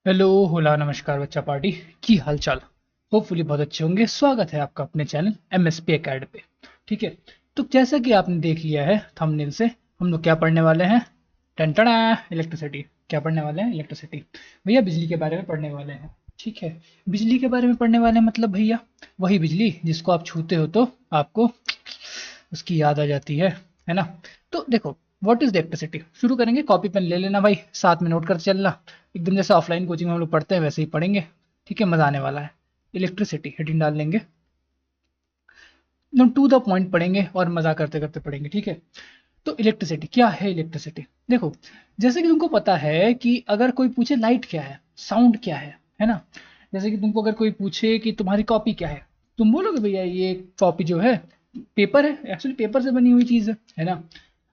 Hello होला नमस्कार बच्चा पार्टी की हाल चाल। होपफुली बहुत अच्छे होंगे। स्वागत है आपका अपने चैनल एमएसपी एकेडमी पे। ठीक है, तो जैसा कि आपने देख लिया है थंबनेल से, हम लोग क्या पढ़ने वाले हैं? टंटना इलेक्ट्रिसिटी। क्या पढ़ने वाले हैं? इलेक्ट्रिसिटी। भैया बिजली के बारे में पढ़ने वाले हैं। ठीक है, बिजली के बारे में पढ़ने वाले हैं मतलब भैया वही बिजली जिसको आप छूते हो तो आपको उसकी याद आ जाती है ना। तो देखो, व्हाट इज इलेक्ट्रिसिटी शुरू करेंगे। कॉपी पेन ले लेना भाई, साथ में नोट कर चलना। एकदम जैसे ऑफलाइन कोचिंग में हम लोग पढ़ते हैं वैसे ही पढ़ेंगे। ठीक है, मजा आने वाला है। इलेक्ट्रिसिटी हेडिंग डाल लेंगे, एकदम टू द पॉइंट पढ़ेंगे और मजा करते करते पढ़ेंगे। ठीक है, तो इलेक्ट्रिसिटी क्या है? इलेक्ट्रिसिटी देखो, जैसे कि तुमको पता है कि अगर कोई पूछे लाइट क्या है, साउंड क्या है ना। जैसे कि तुमको अगर कोई पूछे कि तुम्हारी कॉपी क्या है, तुम बोलोगे भैया ये कॉपी जो है पेपर है। एक्चुअली पेपर से बनी हुई चीज है ना।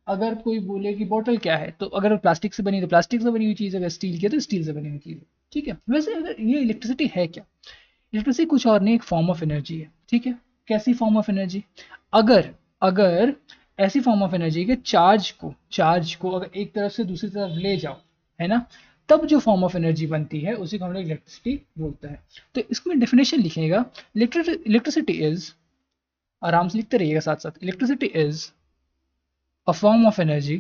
अगर कोई बोले कि बॉटल क्या है, तो अगर प्लास्टिक से बनी तो प्लास्टिक से बनी हुई चीज है, अगर स्टील की है तो स्टील से बनी हुई चीज है। ठीक है, वैसे अगर ये इलेक्ट्रिसिटी है क्या? इलेक्ट्रिसिटी कुछ और नहीं, एक फॉर्म ऑफ एनर्जी है। ठीक है, कैसी फॉर्म ऑफ एनर्जी? अगर अगर ऐसी फॉर्म ऑफ एनर्जी के चार्ज को अगर एक तरफ से दूसरी तरफ ले जाओ, है ना, तब जो फॉर्म ऑफ एनर्जी बनती है उसी को हम लोग इलेक्ट्रिसिटी बोलते हैं। तो इसमें डेफिनेशन लिखिएगा। इलेक्ट्रिसिटी इज, आराम से लिखते रहिएगा साथ साथ, electricity is a form of energy.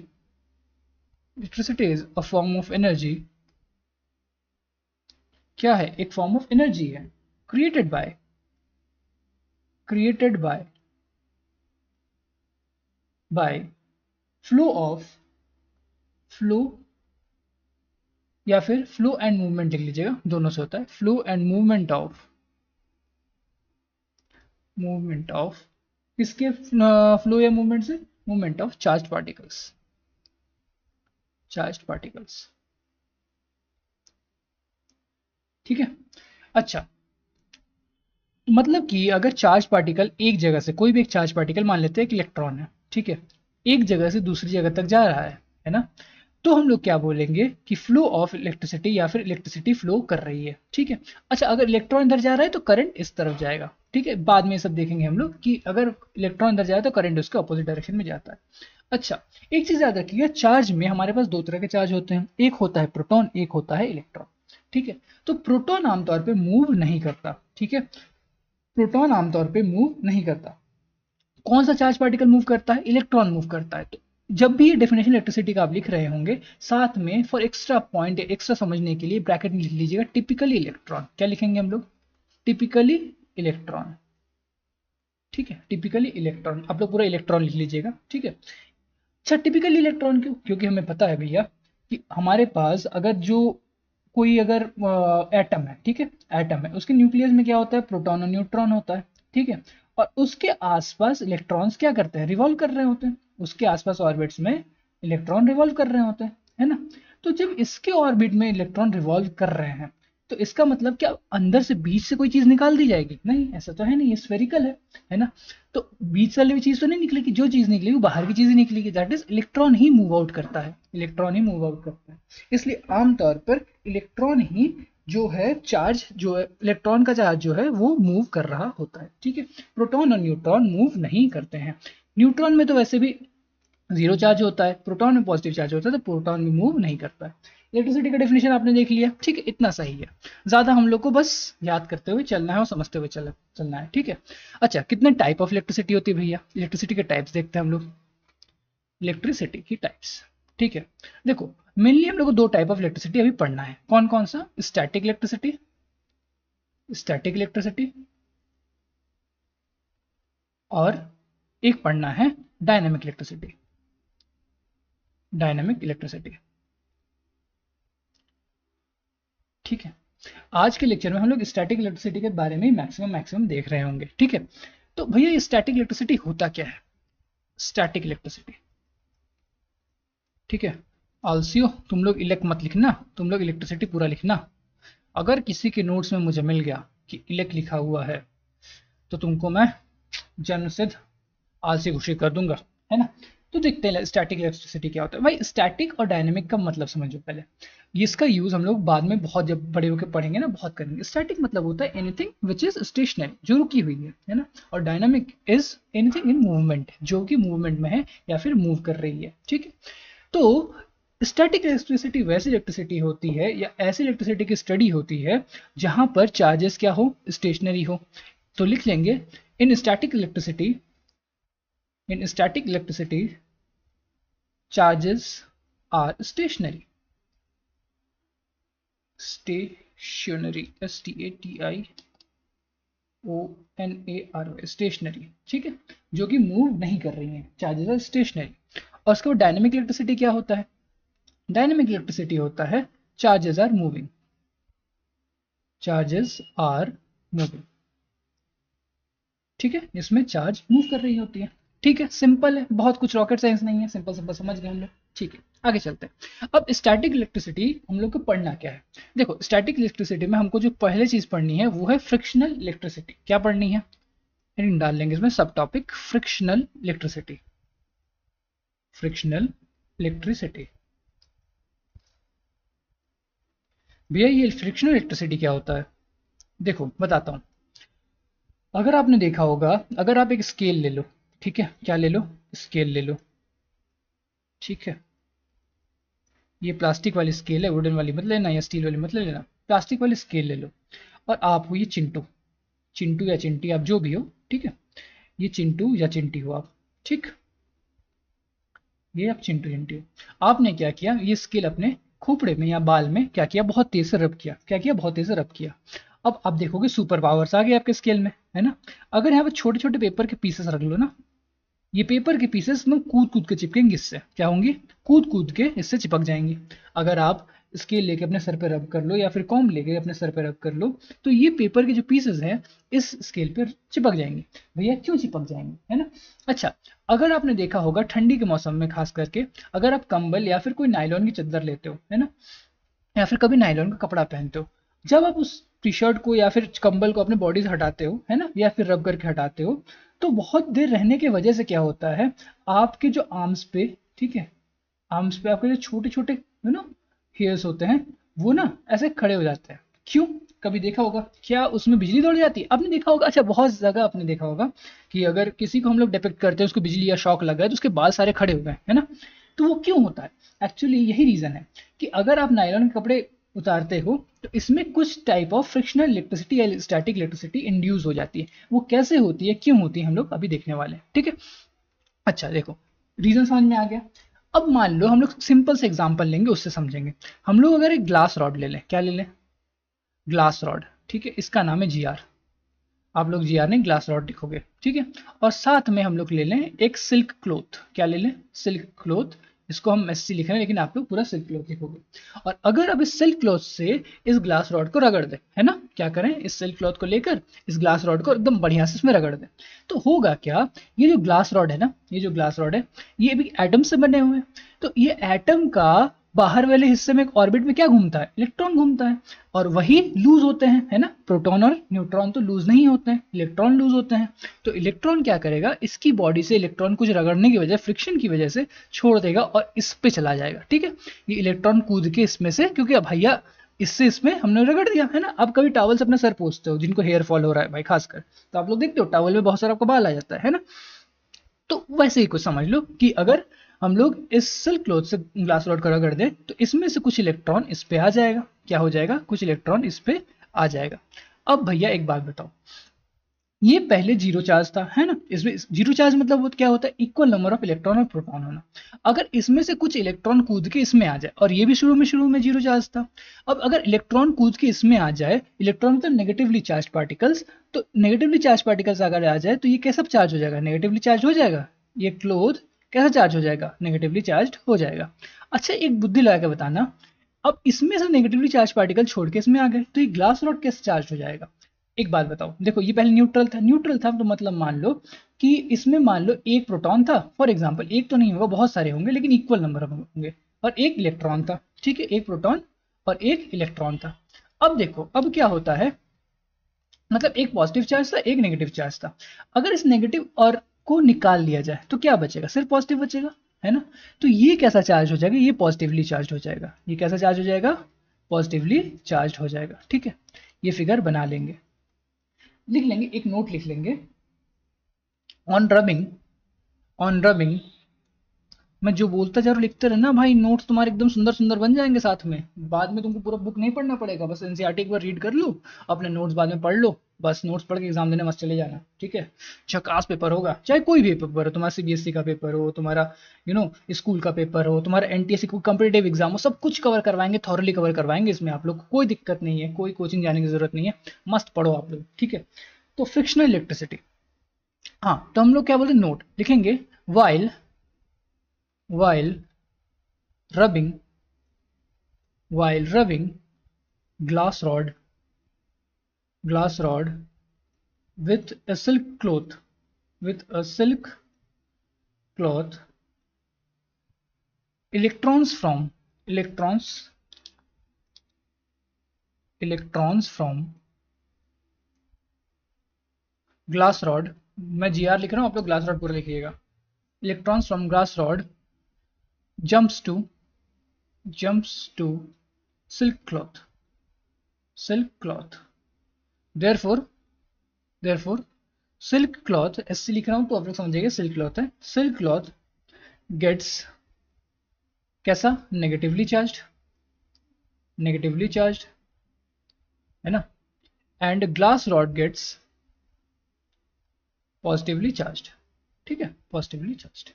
Electricity is a form of energy. क्या है? एक फॉर्म ऑफ एनर्जी है। Created by by flow of, flow या फिर फ्लो एंड मूवमेंट लिख लीजिएगा, दोनों से होता है। फ्लो एंड मूवमेंट ऑफ किसके फ्लो या मूवमेंट से? Movement of charge particles. ठीक है, अच्छा, मतलब कि अगर चार्ज पार्टिकल एक जगह से, कोई भी एक चार्ज पार्टिकल मान लेते हैं एक इलेक्ट्रॉन है, ठीक है, एक जगह से दूसरी जगह तक जा रहा है ना, तो हम लोग क्या बोलेंगे कि फ्लो ऑफ इलेक्ट्रिसिटी या फिर इलेक्ट्रिसिटी फ्लो कर रही है। ठीक है, अच्छा, अगर इलेक्ट्रॉन इधर जा रहा है तो करंट इस तरफ जाएगा। ठीक है, बाद में ये सब देखेंगे हम लोग कि अगर इलेक्ट्रॉन इधर जाए तो करंट उसके अपोजिट डायरेक्शन में जाता है। अच्छा, एक चीज याद रखिएगा, चार्ज में हमारे पास दो तरह के चार्ज होते हैं, एक होता है प्रोटॉन, एक होता है इलेक्ट्रॉन। ठीक है, तो प्रोटॉन आमतौर पे मूव नहीं करता। ठीक है, प्रोटॉन आमतौर पे मूव नहीं करता। कौन सा चार्ज पार्टिकल मूव करता है? इलेक्ट्रॉन मूव करता है। तो जब भी ये डेफिनेशन इलेक्ट्रिसिटी का आप लिख रहे होंगे, साथ में फॉर एक्स्ट्रा पॉइंट, एक्स्ट्रा समझने के लिए ब्रैकेट में लिख लीजिएगा टिपिकली इलेक्ट्रॉन। क्या लिखेंगे हम लोग? Typically electron. ठीक है, टिपिकली इलेक्ट्रॉन, आप लोग पूरा इलेक्ट्रॉन लिख लीजिएगा। ठीक है, अच्छा, टिपिकली इलेक्ट्रॉन क्यों? क्योंकि हमें पता है भैया कि हमारे पास अगर जो कोई अगर एटम है, ठीक है, एटम है, उसके न्यूक्लियस में क्या होता है? प्रोटॉन और न्यूट्रॉन होता है। ठीक है, और उसके आसपास इलेक्ट्रॉन्स क्या करते हैं? रिवॉल्व कर रहे होते हैं। उसके आसपास ऑर्बिट्स में इलेक्ट्रॉन रिवॉल्व कर रहे होते हैं, है ना। तो जब इसके ऑर्बिट में इलेक्ट्रॉन रिवॉल्व कर रहे हैं, तो इसका मतलब क्या अंदर से, बीच से कोई चीज निकाल दी जाएगी? नहीं, ऐसा तो है नहीं, ये स्फेरिकल है ना। तो बीच वाली भी चीज तो नहीं निकलेगी, जो चीज निकलेगी वो बाहर की चीज ही निकलेगी। That is electron he move out करता है, इलेक्ट्रॉन ही मूव आउट करता है। इसलिए आमतौर पर इलेक्ट्रॉन ही जो है चार्ज, जो है इलेक्ट्रॉन का चार्ज जो है वो मूव कर रहा होता है। ठीक है, प्रोटॉन और न्यूट्रॉन मूव नहीं करते हैं। न्यूट्रॉन में तो वैसे भी जीरो चार्ज होता है, प्रोटॉन में पॉजिटिव चार्ज होता है, तो प्रोटॉन भी मूव नहीं करता है। इलेक्ट्रिसिटी का डेफिनेशन आपने देख लिया। ठीक है, इतना सही है। ज्यादा हम लोग को बस याद करते हुए चलना है और समझते हुए चलना है। ठीक है, अच्छा, कितने टाइप ऑफ इलेक्ट्रिसिटी होती है भैया? इलेक्ट्रिसिटी के टाइप्स देखते हैं हम लोग। इलेक्ट्रिसिटी की टाइप्स, ठीक है, देखो, मेनली हम लोग को दो टाइप ऑफ इलेक्ट्रिसिटी अभी पढ़ना है। कौन कौन सा? स्टैटिक इलेक्ट्रिसिटी और एक पढ़ना है डायनेमिक इलेक्ट्रिसिटी। ठीक है, आज के लेक्चर में हम लोग स्टैटिक इलेक्ट्रिसिटी के बारे में मैक्सिमम देख रहे होंगे। ठीक है, तो भैया ये स्टैटिक इलेक्ट्रिसिटी होता क्या है? स्टैटिक इलेक्ट्रिसिटी, ठीक है, आलसियो तुम लोग इलेक्ट मत लिखना, तुम लोग इलेक्ट्रिसिटी पूरा लिखना। अगर किसी के नोट्स में मुझे मिल गया कि इलेक्ट लिखा हुआ है, तो तुमको मैं जन्म सिद्ध आलसी घोषित कर दूंगा, है ना। तो देखते हैं स्टैटिक इलेक्ट्रिसिटी क्या होता है। भाई स्टैटिक और डायनेमिक का मतलब समझो पहले। इसका यूज हम लोग बाद में बहुत, जब बड़े होकर पढ़ेंगे ना, बहुत करेंगे। स्टैटिक मतलब होता है एनीथिंग विच इज स्टेशनरी, जो रुकी हुई है ना। और dynamic is anything in movement, जो कि मूवमेंट में है या फिर मूव कर रही है। ठीक है, तो स्टैटिक इलेक्ट्रिसिटी वैसी इलेक्ट्रिसिटी होती है या ऐसी इलेक्ट्रिसिटी की स्टडी होती है जहां पर चार्जेस क्या हो, स्टेशनरी हो। तो लिख लेंगे in static electricity, in static electricity charges are stationary, stationary, STATIONARY, stationary, ठीक है, जो कि मूव नहीं कर रही हैं, चार्जेस आर स्टेशनरी। और उसके बाद डायनेमिक इलेक्ट्रिसिटी क्या होता है, डायनेमिक इलेक्ट्रिसिटी होता है charges are moving, charges are moving, ठीक है, इसमें चार्ज मूव कर रही होती है। ठीक है, सिंपल है, बहुत कुछ रॉकेट साइंस नहीं है, सिंपल सिंपल समझ गए हम लोग। ठीक है, आगे चलते हैं। अब स्टैटिक इलेक्ट्रिसिटी हम लोग को पढ़ना क्या है। देखो स्टैटिक इलेक्ट्रिसिटी में हमको जो पहले चीज पढ़नी है वो है फ्रिक्शनल इलेक्ट्रिसिटी। क्या पढ़नी है, हेडिंग डाल लेंगे इसमें, सब topic frictional electricity, frictional electricity. भैया ये फ्रिक्शनल इलेक्ट्रिसिटी क्या होता है, देखो बताता हूं। अगर आपने देखा होगा, अगर आप एक स्केल ले लो, ठीक है, क्या ले लो, स्केल ले लो, ठीक है, ये प्लास्टिक वाली स्केल है, वुडन वाली मत लेना या स्टील वाली मत लेना, प्लास्टिक वाली स्केल ले लो। और आप हो ये चिंटू, चिंटू या चिंटी आप जो भी हो, ठीक है, ये चिंटू या चिंटी हो आप, ठीक, ये आप चिंटू चिंटी हो। आपने क्या किया, ये स्केल अपने खोपड़े में या बाल में क्या किया, बहुत तेज से रब किया, क्या किया, बहुत तेज से रब किया। अब आप देखोगे सुपर पावर्स आ गए आपके स्केल में, है ना। अगर यहाँ पे छोटे छोटे पेपर के पीसेस रख लो ना, ये पेपर के पीसेस में कूद कूद के चिपकेंगे, इससे क्या होंगी, कूद कूद के इससे चिपक जाएंगी। अगर आप स्केल लेके अपने सर पे रब कर लो या फिर कॉम्ब लेके अपने सर पे रब कर लो, तो ये पेपर के जो पीसेस हैं इस स्केल पर चिपक जाएंगे। भैया क्यों चिपक जाएंगे, है ना। अच्छा, अगर आपने देखा होगा ठंडी के मौसम में खास करके, अगर आप कंबल या फिर कोई नायलॉन की चादर लेते हो, है ना, या फिर कभी नायलॉन का कपड़ा पहनते हो, जब आप उस टी शर्ट को या फिर कंबल को अपने बॉडी से हटाते हो, है ना, या फिर रब करके हटाते हो, तो बहुत देर रहने की वजह से क्या होता है, आपके जो आर्म्स पे, ठीक है, आर्म्स पे आपके जो छोटे छोटे यू नो हेयर्स होते हैं, वो ना ऐसे खड़े हो जाते हैं। क्यों, कभी देखा होगा क्या उसमें बिजली दौड़ जाती है, आपने देखा होगा। अच्छा, बहुत जगह आपने देखा होगा कि अगर किसी को हम लोग डिपेक्ट करते हैं, उसको बिजली या शॉक लगा है तो उसके बाल सारे खड़े हो गए, है ना। तो वो क्यों होता है, एक्चुअली यही रीजन है कि अगर आप नायलॉन के कपड़े उतारते हो तो इसमें कुछ टाइप ऑफ फ्रिक्शनल इलेक्ट्रिसिटी या स्टैटिक इलेक्ट्रिसिटी इंड्यूस हो जाती है। वो कैसे होती है, क्यों होती है, हम लोग अभी देखने वाले हैं, ठीक है। अच्छा देखो, रीजन समझ में आ गया। अब मान लो हम लोग सिंपल से एग्जांपल लेंगे, उससे समझेंगे। हम लोग अगर एक ग्लास रॉड ले लें, क्या ले लें, ग्लास रॉड, ठीक है, इसका नाम है जीआर। आप लोग जीआर नहीं ग्लास रॉड लिखोगे, ठीक है। और साथ में हम लोग ले लें एक सिल्क क्लोथ, क्या ले लें, सिल्क क्लोथ। इसको हम एससी लिख रहे हैं लेकिन आप लोग पूरा सिल्क क्लोथ लिखोगे। और अगर अब इस सिल्क क्लोथ से इस ग्लास रॉड को रगड़ दें, है ना, क्या करें, इस सिल्क क्लोथ को लेकर इस ग्लास रॉड को एकदम बढ़िया से इसमें रगड़ दें, तो होगा क्या, ये जो ग्लास रॉड है ना, ये जो ग्लास रॉड है, ये भी एटम से बने हुए हैं। तो ये एटम का बाहर वाले हिस्से में एक ऑर्बिट में क्या घूमता है, इलेक्ट्रॉन घूमता है। और वही लूज होते हैं, है ना, प्रोटॉन और न्यूट्रॉन तो लूज नहीं होते हैं, इलेक्ट्रॉन लूज होते हैं। तो इलेक्ट्रॉन क्या करेगा, इसकी बॉडी से इलेक्ट्रॉन कुछ रगड़ने की वजह, फ्रिक्शन की वजह से छोड़ देगा और इस पे चला जाएगा, ठीक है। ये इलेक्ट्रॉन कूद के इसमें से, क्योंकि अब भैया इससे इसमें हमने रगड़ दिया, है ना। अब कभी टॉवल से अपना सर पोंछते हो, जिनको हेयर फॉल हो रहा है भाई खासकर, तो आप लोग देखते हो टॉवल में बहुत सारा आपका बाल आ जाता है ना। तो वैसे ही कुछ समझ लो कि अगर हम लोग इस सिल्क क्लॉथ से ग्लास रॉड का रगड़ दें तो इसमें से कुछ इलेक्ट्रॉन इस पे आ जाएगा, क्या हो जाएगा, कुछ इलेक्ट्रॉन इस पे आ जाएगा। अब भैया एक बात बताओ, ये पहले जीरो चार्ज था, है ना, इसमें जीरो चार्ज मतलब वो क्या होता है, इक्वल नंबर ऑफ इलेक्ट्रॉन और प्रोटॉन होना। अगर इसमें से कुछ इलेक्ट्रॉन कूद के इसमें आ जाए, और ये भी शुरू में जीरो चार्ज था, अब अगर इलेक्ट्रॉन कूद के इसमें आ जाए, इलेक्ट्रॉन मतलब नेगेटिवली चार्ज पार्टिकल्स, तो नेगेटिवली चार्ज पार्टिकल्स अगर आ जाए तो ये कैसा चार्ज हो जाएगा, नेगेटिवली चार्ज हो जाएगा। ये क्लोथ कैसा चार्ज हो जाएगा, नेगेटिवली चार्ज हो जाएगा। अच्छा, एक बुद्धि लगा के बताना, अब इसमें से नेगेटिवली चार्ज पार्टिकल छोड़ के इसमें आ गए तो ये ग्लास रॉड कैसे चार्ज हो जाएगा। एक बात बताओ, देखो ये पहले न्यूट्रल था, न्यूट्रल था तो मतलब मान लो कि इसमें मान लो एक प्रोटॉन था, फॉर एग्जांपल, एक तो नहीं होगा, बहुत सारे होंगे लेकिन इक्वल नंबर होंगे, और एक इलेक्ट्रॉन था, ठीक है, एक प्रोटॉन और एक इलेक्ट्रॉन था। अब देखो अब क्या होता है, मतलब एक पॉजिटिव चार्ज था एक नेगेटिव चार्ज था। अगर इस नेगेटिव और को निकाल लिया जाए तो क्या बचेगा, सिर्फ पॉजिटिव बचेगा, है ना। तो ये कैसा चार्ज हो जाएगा, ये पॉजिटिवली चार्ज हो जाएगा, ये कैसा चार्ज हो जाएगा, पॉजिटिवली चार्ज हो जाएगा, ठीक है। ये फिगर बना लेंगे, लिख लेंगे, एक नोट लिख लेंगे, ऑन रबिंग, ऑन रबिंग मैं जो बोलता जा रहा हूँ लिखते रहना भाई, नोट्स तुम्हारे एकदम सुंदर सुंदर बन जाएंगे साथ में, बाद में तुमको पूरा बुक नहीं पढ़ना पड़ेगा, बस एनसीईआरटी एक बार रीड कर लो, अपने नोट्स बाद में पढ़ लो, बस नोट्स पढ़ के एग्जाम देने मस्त चले जाना, ठीक है। झकास पेपर होगा, चाहे कोई भी पेपर हो, तुम्हारा सीबीएसई का पेपर हो, तुम्हारा स्कूल का पेपर हो, तुम्हारा एनटीएससी को कम्पिटेटिव एग्जाम हो, सब कुछ कवर करवाएंगे, थॉरली कवर करवाएंगे, इसमें आप लोग को कोई दिक्कत नहीं है, कोई कोचिंग जाने की जरूरत नहीं है, मस्त पढ़ो आप लोग, ठीक है। तो फ्रिक्शनल इलेक्ट्रिसिटी, हाँ तो हम लोग क्या बोलते हैं, नोट लिखेंगे, while while rubbing while rubbing glass rod with a silk cloth, with a silk cloth, electrons from electrons from glass rod, मैं जी आर लिख रहा हूँ, आप लोग ग्लास रॉड पूरा लिखिएगा, electrons from glass rod jumps to silk cloth, therefore silk cloth, SC लिख रहा हूं तो आप लोग समझिएगा सिल्क क्लॉथ है, सिल्क क्लॉथ गेट्स कैसा, नेगेटिवली चार्ज्ड है ना, and glass rod gets positively charged, ठीक है, पॉजिटिवली चार्ज्ड,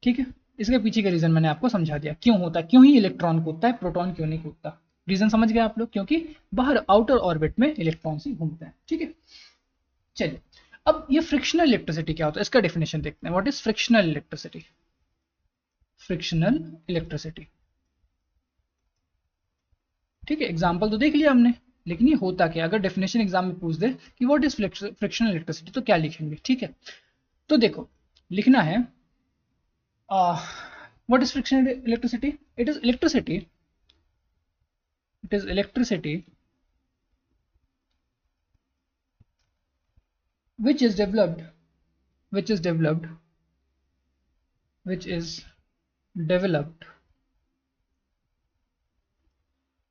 ठीक है। इसके पीछे का रीजन मैंने आपको समझा दिया, क्यों होता है, क्यों ही इलेक्ट्रॉन कूदता है, प्रोटॉन क्यों नहीं कूदता, रीजन समझ गए आप लोग, क्योंकि बाहर आउटर ऑर्बिट में इलेक्ट्रॉन ही घूमते हैं, ठीक है। चलिए, अब ये फ्रिक्शनल इलेक्ट्रिसिटी क्या होता है, इसका डेफिनेशन देखते हैं, what is frictional electricity. Frictional electricity, ठीक है, एग्जाम्पल तो देख लिया हमने, लेकिन ये होता क्या, अगर डेफिनेशन एग्जाम में पूछ दे कि व्हाट इज फ्रिक्शनल इलेक्ट्रिसिटी, तो क्या लिखेंगे, ठीक है। तो देखो लिखना है, what is frictional electricity, it is electricity which is developed which is developed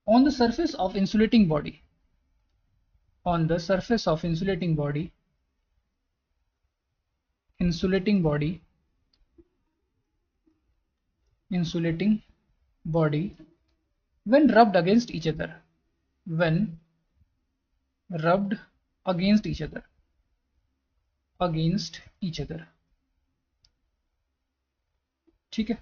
on the surface of insulating body, on the surface of insulating body when rubbed against each other, when rubbed against each other, ठीक है।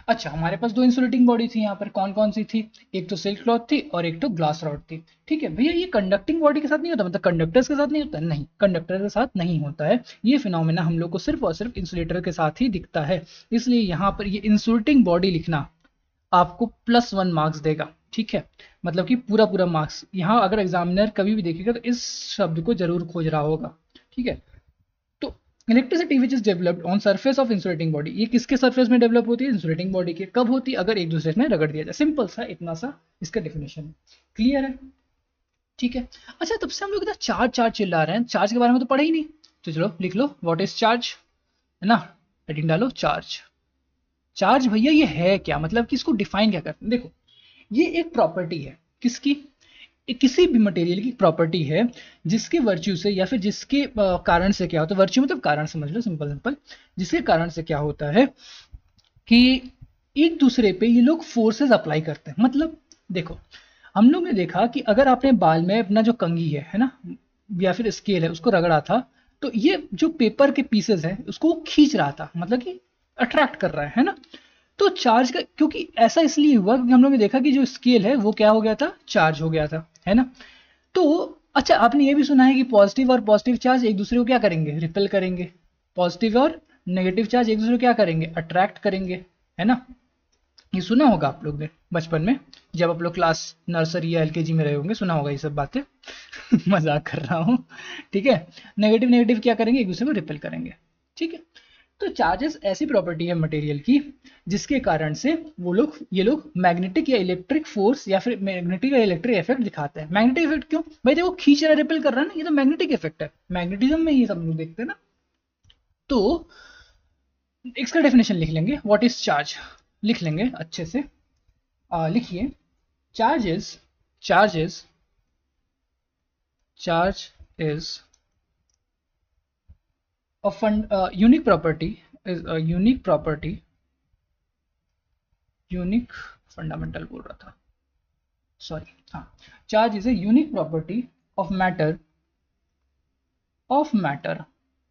अच्छा, हमारे पास दो insulating body थी यहाँ पर, कौन कौन सी थी, एक तो सिल्क क्लॉथ थी और एक तो ग्लास रॉड थी, ठीक है भैया। ये कंडक्टिंग बॉडी के साथ नहीं होता, मतलब कंडक्टर्स के साथ नहीं होता, नहीं कंडक्टर के साथ नहीं होता है, ये फिनोमेना हम लोग को सिर्फ और सिर्फ इंसुलेटर के साथ ही दिखता है, इसलिए यहाँ पर ये इंसुलेटिंग बॉडी लिखना आपको +1 मार्क्स देगा, ठीक है, मतलब कि पूरा पूरा मार्क्स। यहाँ अगर एग्जामिनर कभी भी देखेगा तो इस शब्द को जरूर खोज रहा होगा, ठीक है। तो electricity which is developed on surface of insulating body, ये किसके सरफेस में डेवलप होती है, इंसुलेटिंग बॉडी के, कब होती है, अगर एक दूसरे में रगड़ दिया जाए, सिंपल सा इतना सा इसका डेफिनेशन, क्लियर है, ठीक है। अच्छा, तब से हम लोग इतना चार्ज चार्ज चिल्ला रहे हैं, चार्ज के बारे में तो पढ़ा ही नहीं, तो चलो लिख लो व्हाट इज चार्ज, है ना, हेडिंग डालो चार्ज। चार्ज भैया ये है क्या, मतलब कि इसको डिफाइन क्या करते हैं, देखो ये एक प्रॉपर्टी है, किसकी, किसी भी मटेरियल की प्रॉपर्टी है, जिसके वर्च्यू से या फिर जिसके कारण से क्या होता है, वर्च्यू मतलब कारण समझ लो, सिंपल सिंपल, जिसके कारण से क्या होता है कि एक दूसरे पे ये लोग फोर्सेस अप्लाई करते हैं। मतलब देखो, हम लोग ने देखा कि अगर आपने बाल में अपना जो कंघी है ना, या फिर स्केल है, उसको रगड़ा था, तो ये जो पेपर के पीसेस है उसको वो खींच रहा था, मतलब कि अट्रैक्ट कर रहा है ना। तो चार्ज का, क्योंकि ऐसा इसलिए हुआ क्योंकि हम लोग ने देखा कि जो स्केल है वो क्या हो गया था, चार्ज हो गया था, है ना। तो अच्छा, आपने ये भी सुना है कि पॉजिटिव और पॉजिटिव चार्ज एक दूसरे को क्या करेंगे, रिपेल करेंगे, पॉजिटिव और नेगेटिव चार्ज एक दूसरे को क्या करेंगे, अट्रैक्ट करेंगे, है ना। ये सुना होगा आप लोग ने बचपन में, जब आप लोग क्लास नर्सरी या एलकेजी में रहे होंगे, सुना होगा ये सब बातें। मजाक कर रहा हूँ, ठीक है। नेगेटिव नेगेटिव क्या करेंगे, एक दूसरे को रिपेल करेंगे, ठीक है। तो चार्जेस ऐसी प्रॉपर्टी है मटेरियल की जिसके कारण से ये लोग मैग्नेटिक या इलेक्ट्रिक फोर्स या फिर मैग्नेटिक या इलेक्ट्रिक इफेक्ट दिखाते हैं। मैग्नेटिक इफेक्ट क्यों भाई, देखो खींच रहा रिपेल कर रहा है ना, ये तो मैग्नेटिक इफेक्ट है, मैग्नेटिज्म में ये सब लोग देखते हैं ना। तो इसका डेफिनेशन लिख लेंगे, व्हाट इज चार्ज, लिख लेंगे अच्छे से, लिखिए, charge is a unique property unique fundamental बोल रहा था, सॉरी, हाँ। Charge is a unique property of matter,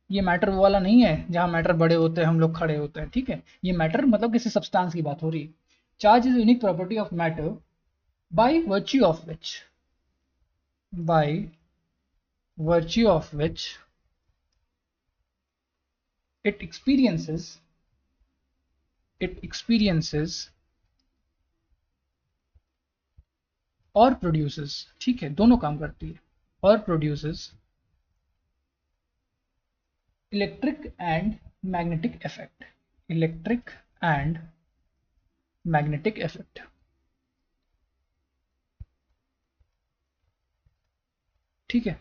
ये मैटर वो वाला नहीं है जहां मैटर बड़े होते हैं हम लोग खड़े होते हैं, ठीक है। ये मैटर मतलब किसी सब्सटेंस की बात हो रही है। Charge is unique property of matter by virtue of which, by virtue of which it experiences और produces, ठीक है, दोनों काम करती है, और produces electric and magnetic effect, electric and magnetic effect, ठीक है।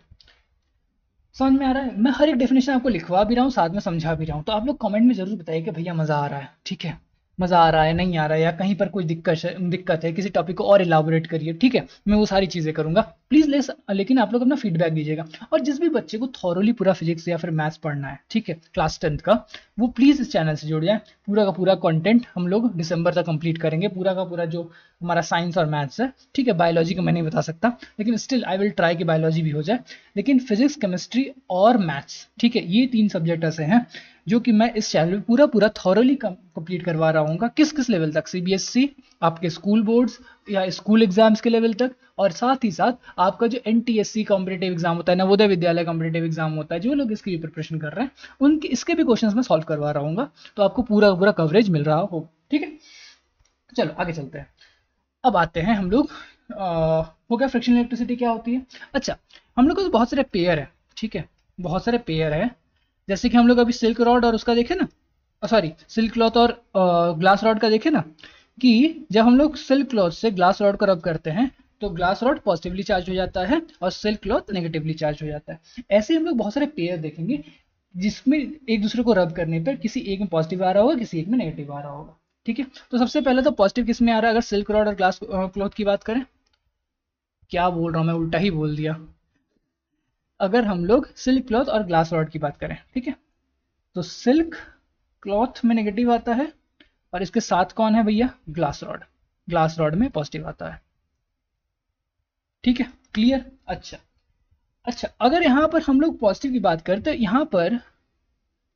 समझ में आ रहा है? मैं हर एक डेफिनेशन आपको लिखवा भी रहा हूँ, साथ में समझा भी रहा हूँ, तो आप लोग कमेंट में जरूर बताइए कि भैया मजा आ रहा है, ठीक है, मजा आ रहा है, नहीं आ रहा है, या कहीं पर कोई दिक्कत है, किसी टॉपिक को और इलाबोरेट करिए, ठीक है, मैं वो सारी चीजें करूंगा प्लीज। लेकिन आप लोग अपना फीडबैक दीजिएगा, और जिस भी बच्चे को थॉरोली पूरा फिजिक्स या फिर मैथ्स पढ़ना है, ठीक है, क्लास 10th का, वो प्लीज इस चैनल से जुड़ जाए। पूरा का पूरा कंटेंट हम लोग दिसंबर तक कंप्लीट करेंगे, पूरा का पूरा जो हमारा साइंस और मैथ्स है, ठीक है। बायोलॉजी का मैं नहीं बता सकता, लेकिन स्टिल आई विल ट्राई कि बायोलॉजी भी हो जाए, लेकिन फिजिक्स, केमिस्ट्री और मैथ्स, ठीक है, ये 3 सब्जेक्ट ऐसे हैं जो कि मैं इस चैनल में पूरा पूरा थॉरली कंप्लीट करवा रहा हूँ। किस किस लेवल तक? सीबीएसई, आपके स्कूल बोर्ड्स या स्कूल एग्जाम्स के लेवल तक, और साथ ही साथ आपका जो एनटीएससी कॉम्पिटेटिव एग्जाम होता है, नवोदय विद्यालय कॉम्पिटेटिव एग्जाम होता है, जो लोग इसकी प्रिपरेशन कर रहे हैं उनके इसके भी क्वेश्चंस मैं सॉल्व करवा रहा हूँ, तो आपको पूरा पूरा कवरेज मिल रहा हो, ठीक है। चलो आगे चलते हैं। अब आते हैं हम लोग, हो गया फ्रिक्शनल इलेक्ट्रिसिटी क्या होती है। अच्छा, हम लोग को तो बहुत सारे पेयर है, ठीक है, बहुत सारे पेयर है, जैसे कि हम लोग अभी सिल्क रॉड और उसका देखे ना, सॉरी, सिल्क क्लॉथ और ग्लास रॉड का देखे ना, कि जब हम लोग सिल्क क्लॉथ से ग्लास रॉड को रब करते हैं तो ग्लास रॉड पॉजिटिवली चार्ज हो जाता है और सिल्क क्लॉथ नेगेटिवली चार्ज हो जाता है। ऐसे हम लोग बहुत सारे पेयर देखेंगे जिसमें एक दूसरे को रब करने पर किसी एक में पॉजिटिव आ रहा होगा, किसी एक में नेगेटिव आ रहा होगा, ठीक है। तो सबसे पहले तो पॉजिटिव किस में आ रहा है, अगर सिल्क रॉड और ग्लास क्लॉथ की बात करें, क्या बोल रहा हूँ मैं, उल्टा ही बोल दिया। अगर हम लोग सिल्क क्लॉथ और ग्लास रॉड की बात करें, ठीक है, तो सिल्क क्लॉथ में नेगेटिव आता है और इसके साथ कौन है भैया, ग्लास रॉड, ग्लास रॉड में पॉजिटिव आता है, ठीक है, क्लियर। अच्छा, अच्छा, अगर यहां पर हम लोग पॉजिटिव की बात करें तो यहां पर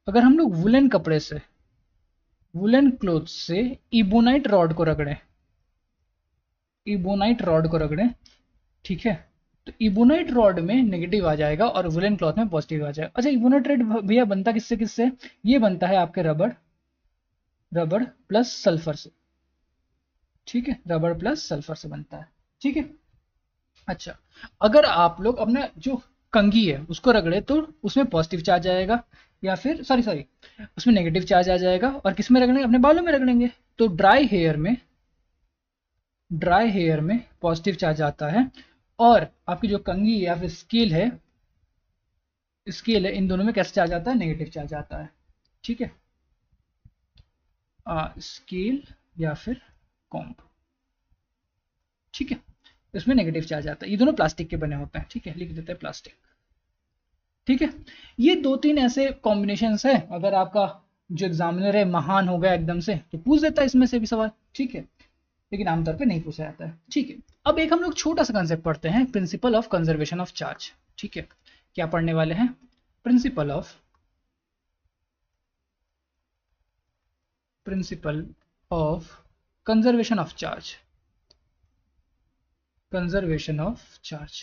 अगर हम लोग वुलन कपड़े से, वुलन क्लोथ से इबोनाइट रॉड को रगड़ें, इबोनाइट रॉड को रगड़ें, ठीक है, तो इबोनाइट रॉड में नेगेटिव आ जाएगा और वुलन क्लॉथ में पॉजिटिव आ जाएगा। अच्छा, इबोनाइट रेड भैया बनता किससे किससे, ये बनता है आपके रबड़, रबड़ प्लस सल्फर से, ठीक है, रबड़ प्लस सल्फर से बनता है, ठीक है। अच्छा, अगर आप लोग अपना जो कंघी है उसको रगड़े तो उसमें पॉजिटिव चार्ज आएगा, या फिर सॉरी सॉरी उसमें नेगेटिव चार्ज आ जाएगा, और किस में रगड़ेंगे, अपने बालों में रगड़ेंगे, तो ड्राई हेयर में, ड्राई हेयर में पॉजिटिव चार्ज आता है, और आपकी जो कंघी या फिर स्केल है, स्केल है, इन दोनों में कैसे चार्ज आता है, नेगेटिव चार्ज आता है, ठीक है। स्केल या फिर कॉम्ब, ठीक है, इसमें नेगेटिव चार्ज आता है, ये दोनों प्लास्टिक के बने होते हैं, ठीक है, लिख देते हैं प्लास्टिक, ठीक है। ये 2-3 ऐसे कॉम्बिनेशन है, अगर आपका जो एग्जामिनर है महान हो गया एकदम से तो पूछ देता है इसमें से भी सवाल, ठीक है, लेकिन आमतौर पे नहीं पूछा जाता है, ठीक है। अब एक हम लोग छोटा सा कंसेप्ट पढ़ते हैं, principle of conservation of charge, ठीक है। क्या पढ़ने वाले हैं, principle of, principle of conservation of charge, conservation of charge,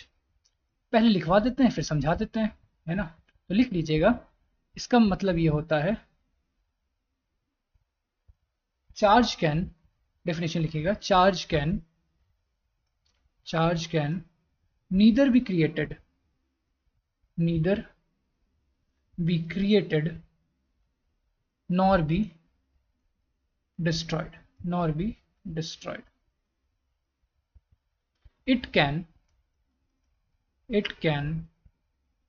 पहले लिखवा देते हैं फिर समझा देते हैं, है ना। तो लिख लीजिएगा, इसका मतलब ये होता है, चार्ज कैन, डेफिनेशन लिखिएगा, charge can neither be created, neither be created nor be destroyed, nor be destroyed. It can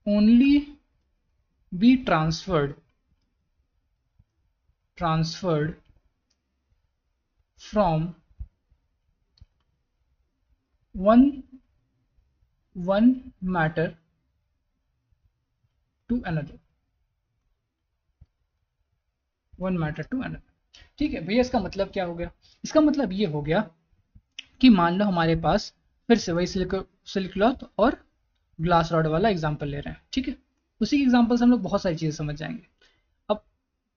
only be transferred from one matter to another, one matter to another, ठीक है भैया, इसका मतलब क्या हो गया? इसका मतलब ये हो गया कि मान लो हमारे पास फिर से वही सिल्क क्लॉथ और ग्लास रॉड वाला एग्जाम्पल ले रहे हैं, ठीक है। उसी के एग्जाम्पल से हम लोग बहुत सारी चीज़ें समझ जाएंगे। अब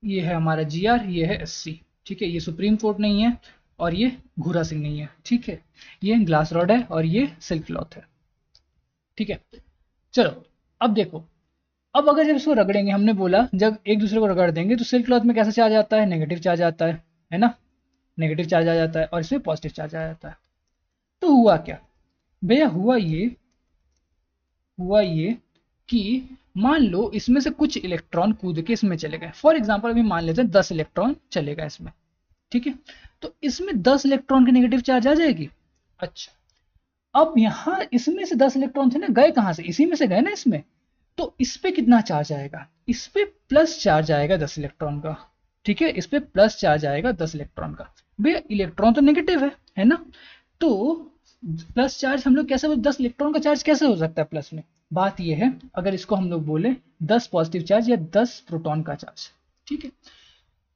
ये है हमारा जी आर, ये है एस सी, ठीक है। ये सुप्रीम कोर्ट नहीं है और ये घूरा सिंह नहीं है, ठीक है। ये ग्लास रॉड है और ये सिल्क क्लॉथ है, ठीक है। चलो अब देखो, अब अगर जब इसको रगड़ेंगे, हमने बोला जब एक दूसरे को रगड़ देंगे तो सिल्क क्लॉथ में कैसा चार्ज आता है? नेगेटिव चार्ज आता है ना? नेगेटिव चार्ज आ जाता है और इसमें पॉजिटिव चार्ज आ जाता है। तो हुआ क्या भैया? हुआ ये कि मान लो इसमें से कुछ इलेक्ट्रॉन कूद के इसमें चले गए। फॉर एग्जांपल अभी मान लेते हैं 10 इलेक्ट्रॉन चले गए इसमें, ठीक है। तो इसमें 10 इलेक्ट्रॉन की नेगेटिव चार्ज आ जाएगी। अच्छा, अब यहाँ इसमें से 10 इलेक्ट्रॉन थे ना, गए कहाँ से? इसी में से गए ना इसमें। तो इस पे कितना चार्ज आएगा? इस पे प्लस चार्ज आएगा 10 इलेक्ट्रॉन का, ठीक है। इस पे प्लस चार्ज आएगा 10 इलेक्ट्रॉन का। भैया इलेक्ट्रॉन तो नेगेटिव है ना? तो प्लस चार्ज हम लोग कैसे, 10 इलेक्ट्रॉन का चार्ज कैसे हो सकता है प्लस में? बात यह है, अगर इसको हम लोग बोले 10 पॉजिटिव चार्ज या 10 प्रोटॉन का चार्ज, ठीक है।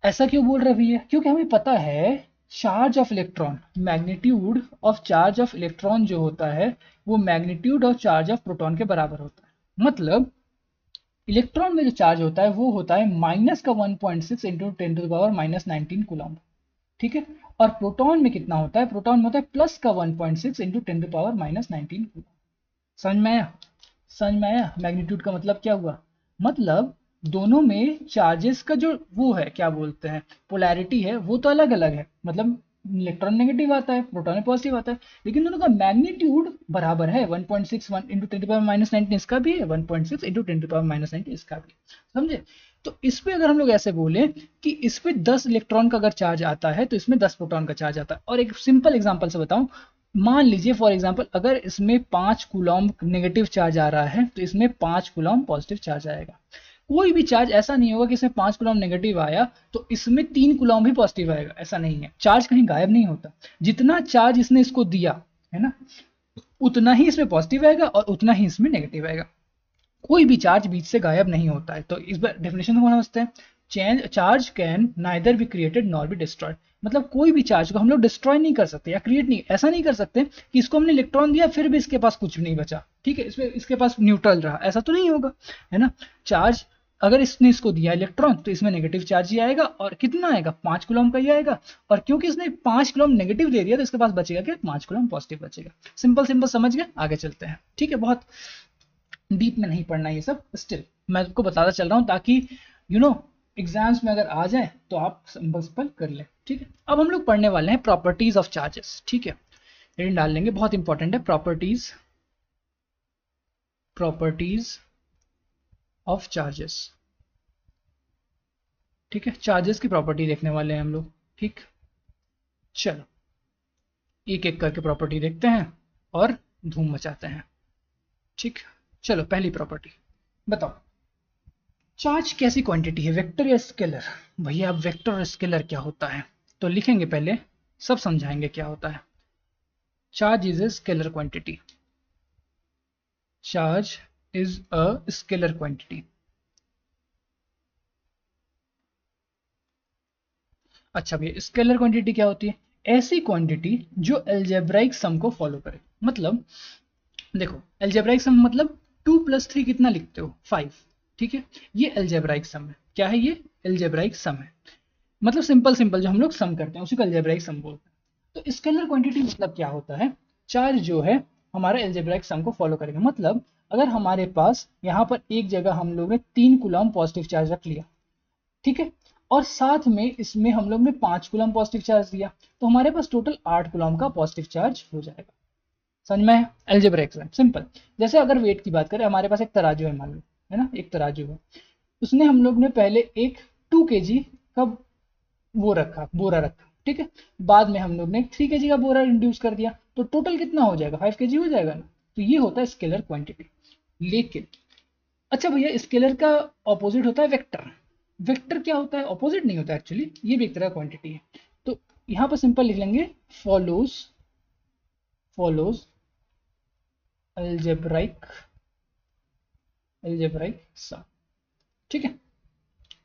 ऐसा क्यों बोल रहे भैया? क्योंकि हमें पता है charge of electron, magnitude of charge of electron जो होता है वो magnitude of charge of proton के बराबर होता है। मतलब इलेक्ट्रॉन में जो चार्ज होता है वो होता है माइनस का 1.6 इंटू 10⁻⁻19 कूलम, ठीक है। और प्रोटॉन में कितना होता है? प्रोटॉन में होता है प्लस का 1.6 इंटू 10⁻⁻19 कूलम। समझ में आया? समझ में आया मैग्नीट्यूड का मतलब क्या हुआ? मतलब दोनों में चार्जेस का जो वो है, क्या बोलते हैं, पोलैरिटी है, वो तो अलग अलग है। मतलब इलेक्ट्रॉन नेगेटिव आता है, प्रोटॉन पॉजिटिव आता है, लेकिन दोनों का मैग्नीट्यूड बराबर है। 1.6 इंटू 10⁻⁻19 इसका भी है, 1.6 इंटू 10⁻⁻19 इसका भी, समझे? तो इस पे अगर हम लोग ऐसे बोले कि इस पे 10 इलेक्ट्रॉन का अगर चार्ज आता है तो इसमें 10 प्रोटॉन का चार्ज आता है। और एक सिंपल एग्जांपल से बताऊं, मान लीजिए फॉर एग्जांपल अगर इसमें 5 कूलॉम नेगेटिव चार्ज आ रहा है तो इसमें 5 कूलॉम पॉजिटिव चार्ज आएगा। कोई भी चार्ज ऐसा नहीं होगा कि इसमें 5 कूलॉम नेगेटिव आया तो इसमें 3 कूलॉम भी पॉजिटिव आएगा, ऐसा नहीं है। चार्ज कहीं गायब नहीं होता, जितना चार्ज इसने इसको दिया है ना, उतना ही इसमें पॉजिटिव आएगा और उतना ही इसमें नेगेटिव आएगा। कोई भी चार्ज बीच से गायब नहीं होता है। तो इस बार डेफिनेशन को समझते हैं। Charge can neither be created nor be destroyed. मतलब कोई भी चार्ज को हम लोग डिस्ट्रॉय नहीं कर सकते या क्रिएट नहीं, ऐसा नहीं कर सकते कि इसको हमने इलेक्ट्रॉन दिया फिर भी इसके पास कुछ नहीं बचा, ठीक है, इसके पास न्यूट्रल रहा, ऐसा तो नहीं होगा, है ना। चार्ज अगर इसने इसको दिया इलेक्ट्रॉन तो इसमें नेगेटिव चार्ज ही आएगा और कितना आएगा? 5 कूलम का ही आएगा। और क्योंकि इसने 5 कूलम नेगेटिव दे दिया तो इसके पास बचेगा क्या? 5 कूलम पॉजिटिव बचेगा। सिंपल सिंपल समझ गए? आगे चलते हैं, ठीक है। बहुत डीप में नहीं पढ़ना ये सब, स्टिल मैं आपको बताता चल रहा हूँ ताकि यू नो एग्जाम्स में अगर आ जाए तो आप सिंपल कर लें, ठीक है। अब हम लोग पढ़ने वाले हैं प्रॉपर्टीज ऑफ चार्जेस, ठीक है। हेडिंग डाल लेंगे, बहुत इंपॉर्टेंट है, प्रॉपर्टीज ऑफ चार्जेस, ठीक है। चार्जेस की प्रॉपर्टी देखने वाले हैं हम लोग, ठीक। चलो एक एक करके प्रॉपर्टी देखते हैं और धूम मचाते हैं, ठीक। चलो पहली प्रॉपर्टी बताओ, चार्ज कैसी क्वांटिटी है, वेक्टर या स्केलर? भैया अब वेक्टर और स्केलर क्या होता है तो लिखेंगे, पहले सब समझाएंगे क्या होता है। Charge is a scalar quantity, charge is a scalar quantity. अच्छा भैया स्केलर क्वांटिटी क्या होती है? ऐसी क्वांटिटी जो अलजेब्राइक सम को फॉलो करे। मतलब देखो अलजेब्राइक सम मतलब 2 + 3 कितना लिखते हो? 5, ठीक है। ये अलजेब्राइक सम है। क्या है ये? अलजेब्राइक सम है। मतलब सिंपल सिंपल जो हम लोग सम करते हैं उसी को अलजेब्राइक सम बोलते हैं। तो स्केलर क्वांटिटी मतलब क्या होता है? चार्ज जो है हमारा अलजेब्राइक सम को फॉलो करेगा। मतलब अगर हमारे पास यहाँ पर एक जगह हम लोग ने 3 कूलम पॉजिटिव चार्ज रख लिया, ठीक है, और साथ में इसमें हम लोग ने 5 कूलम पॉजिटिव चार्ज दिया, तो हमारे पास टोटल 8 कूलम का पॉजिटिव चार्ज हो जाएगा। समझ में? Algebraic exam simple. जैसे अगर वेट की बात करें, हमारे पास एक तराजू है मान लो, है ना, एक तराजू है, उसने हम लोग ने पहले एक 2 kg का वो रखा, बोरा रखा, ठीक है। बाद में हम लोग ने 3 kg का बोरा इंड्यूस कर दिया, तो टोटल कितना हो जाएगा? 5 kg हो जाएगा ना। तो ये होता है स्केलर क्वांटिटी। लेकिन अच्छा भैया स्केलर का ऑपोजिट होता है वेक्टर। वेक्टर क्या होता है? ऑपोजिट नहीं होता एक्चुअली, ये भी एक तरह क्वांटिटी है। तो यहाँ पर सिंपल लिख लेंगे फॉलोज अलजेब्राइक सम, ठीक है।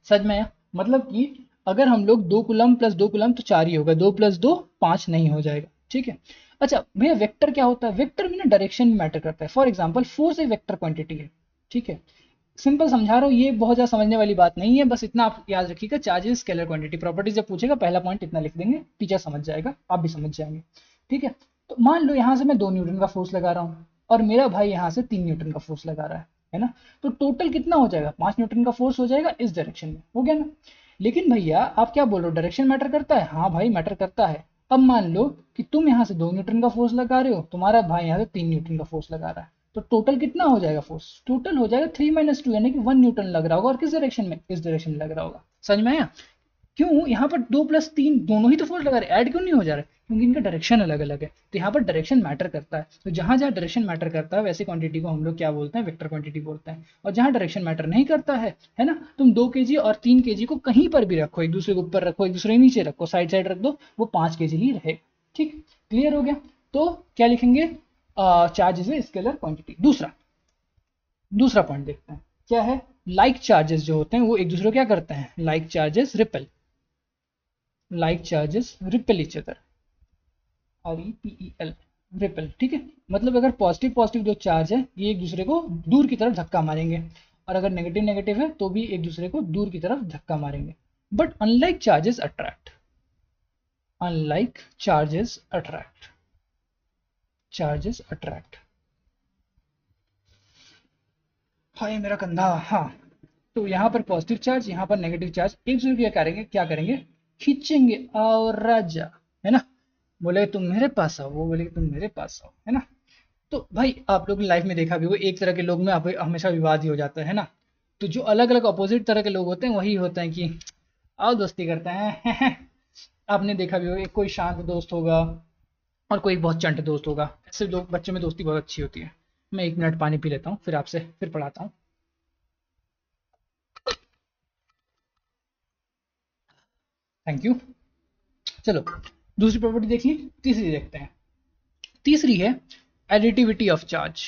समझ में आया? मतलब कि अगर हम लोग 2 कूलम प्लस 2 कूलम तो 4 ही होगा, 2 प्लस 2 5 नहीं हो जाएगा, ठीक है। अच्छा भैया वेक्टर क्या होता है, वेक्टर में ना डायरेक्शन मैटर करता है। फॉर एग्जांपल फोर्स एक वेक्टर क्वांटिटी है, ठीक है। सिंपल समझा रहा हूँ, ये बहुत ज़्यादा समझने वाली बात नहीं है, बस इतना आप याद रखिएगा, charge is scalar quantity. Properties जब पूछेगा पहला पॉइंट इतना लिख देंगे, टीचर समझ जाएगा, आप भी समझ जाएंगे, ठीक है। तो मान लो यहाँ से मैं 2 न्यूटन का फोर्स लगा रहा हूँ और मेरा भाई यहाँ से 3 न्यूटन का फोर्स लगा रहा है ना। तो टोटल कितना हो जाएगा, 5 न्यूटन का फोर्स हो जाएगा इस डायरेक्शन में, हो गया ना। लेकिन भैया आप क्या बोल रहे हो, डायरेक्शन मैटर करता है, हाँ भाई मैटर करता है। अब मान लो कि तुम यहाँ से 2 न्यूटन का फोर्स लगा रहे हो, तुम्हारा भाई यहाँ से 3 न्यूटन का फोर्स लगा रहा है, तो टोटल कितना हो जाएगा फोर्स, टोटल हो जाएगा 3 - 2 यानी कि 1 न्यूटन लग रहा होगा, और किस डायरेक्शन में, इस डायरेक्शन में लग रहा होगा। समझ में आया। क्यों, यहाँ पर 2 + 3 दोनों ही तो फोर्स लगा रहे हैं, ऐड क्यों नहीं हो जा रहा है, क्योंकि इनका डायरेक्शन अलग अलग है। तो यहाँ पर डायरेक्शन मैटर करता है, तो जहां जहां डायरेक्शन मैटर करता है वैसी क्वांटिटी को हम लोग क्या बोलते हैं, वेक्टर क्वांटिटी बोलते हैं। और जहां डायरेक्शन मैटर नहीं करता है ना, तुम 2 kg और 3 kg को कहीं पर भी रखो, एक दूसरे के ऊपर रखो, एक दूसरे के नीचे रखो, साइड साइड रख दो, वो 5 kg ही रहेगा, ठीक। क्लियर हो गया। तो क्या लिखेंगे, charge is a scalar quantity. दूसरा पॉइंट देखते हैं क्या है। लाइक चार्जेस जो होते हैं वो एक दूसरे को क्या करते हैं, like charges repel, like charges repel each other, REPEL, repel, ठीक है। मतलब अगर पॉजिटिव पॉजिटिव जो चार्ज है ये एक दूसरे को दूर की तरफ धक्का मारेंगे, और अगर नेगेटिव नेगेटिव है तो भी एक दूसरे को दूर की तरफ धक्का मारेंगे। But unlike charges attract, unlike charges attract, charges attract, हाय मेरा कंधा, हाँ। तो यहाँ पर पॉजिटिव चार्ज, यहाँ पर नेगेटिव चार्ज एक दूसरे को क्या करेंगे, खींचेंगे और राजा, है ना। बोले तुम मेरे पास आओ, वो बोले तुम मेरे पास आओ, है ना। तो भाई आप लोग लाइफ में देखा भी वो एक तरह के लोग में हमेशा विवाद ही हो जाता है ना। तो जो अलग अलग अपोजिट तरह के लोग होते हैं वही होते हैं कि आओ दोस्ती करते हैं आपने देखा भी होगा, कोई शांत दोस्त होगा और कोई बहुत चंट दोस्त होगा, ऐसे लोग बच्चों में दोस्ती बहुत अच्छी होती है। मैं 1 मिनट पानी पी लेता हूँ, फिर आपसे फिर पढ़ाता हूँ। Thank you. चलो दूसरी प्रॉपर्टी देख ली, तीसरी देखते हैं। तीसरी है additivity of charge,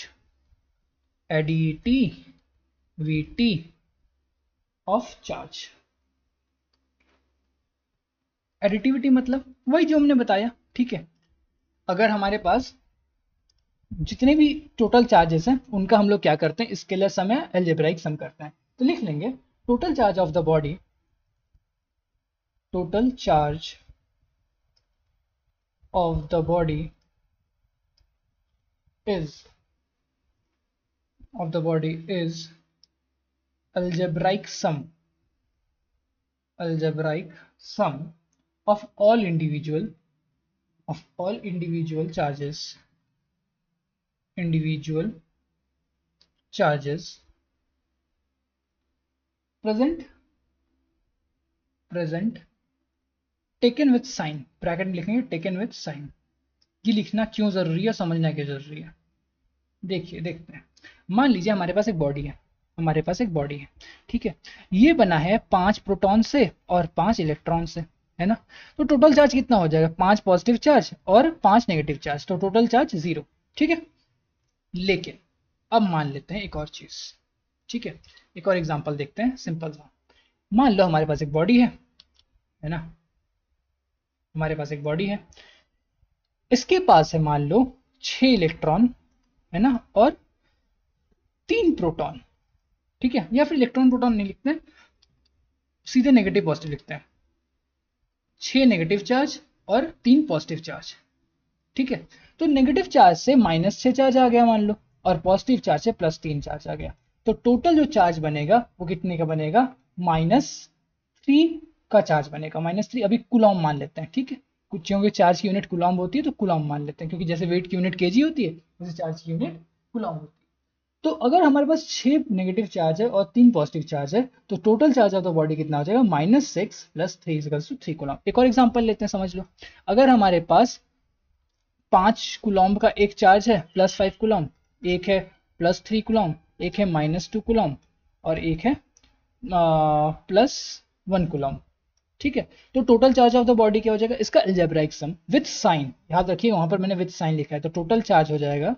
additivity of charge. Additivity मतलब वही जो हमने बताया, ठीक है। अगर हमारे पास जितने भी टोटल चार्जेस हैं उनका हम लोग क्या करते हैं, स्केलर सम या अलजेब्राइक सम करते हैं। तो लिख लेंगे total charge of the body, total charge of the body is of the body is algebraic sum, algebraic sum of all individual charges, individual charges present taken with sign, bracket में लिखेंगे taken with sign। ये लिखना क्यों जरूरी है, समझना क्यों जरूरी है, देखिए देखते हैं। मान लीजिए हमारे पास एक बॉडी है, हमारे पास एक बॉडी है, ठीक है। ये बना है 5 प्रोटॉन से और 5 इलेक्ट्रॉन से, है ना। तो टोटल चार्ज कितना हो जाएगा, 5 पॉजिटिव चार्ज और 5 नेगेटिव चार्ज, तो टोटल चार्ज 0, ठीक है। लेकिन अब मान लेते हैं एक और चीज, ठीक है। एक और एग्जांपल देखते हैं सिंपल सा। मान लो हमारे पास एक बॉडी है ना, हमारे पास एक बॉडी है, इसके पास है मान लो 6 इलेक्ट्रॉन, है ना, और 3 प्रोटॉन, ठीक है। या फिर इलेक्ट्रॉन प्रोटॉन नहीं लिखते हैं, सीधे नेगेटिव पॉजिटिव लिखते हैं। 6 नेगेटिव चार्ज और 3 पॉजिटिव चार्ज, ठीक है। तो नेगेटिव चार्ज से -6 चार्ज आ गया मान लो, और पॉजिटिव चार्ज से +3 चार्ज आ गया। तो टोटल जो चार्ज बनेगा वो कितने का बनेगा, -3 का चार्ज बनेगा। -3 अभी कुलॉम मान लेते हैं, ठीक है। कुछ क्योंकि चार्ज की यूनिट कुलॉम होती है तो कुलॉम मान लेते हैं, क्योंकि जैसे वेट की यूनिट केजी होती है वैसे चार्ज की यूनिट कुलॉम होती है। तो अगर हमारे पास 6 नेगेटिव चार्ज है और 3 पॉजिटिव चार्ज है तो total charge of the body कितना हो जाएगा, -6 + 3 = 3 कूलम। एक और एग्जांपल लेते हैं, समझ लो। अगर हमारे पास 5 कूलम का एक चार्ज है +5 कूलम, एक है +3 कूलम, एक है -2 कूलम और एक है +1 कूलम, ठीक है। तो total charge of the body क्या हो जाएगा, इसका अलजेब्राइक सम विद साइन, याद रखिए वहां पर मैंने विद साइन लिखा है। तो टोटल चार्ज हो जाएगा,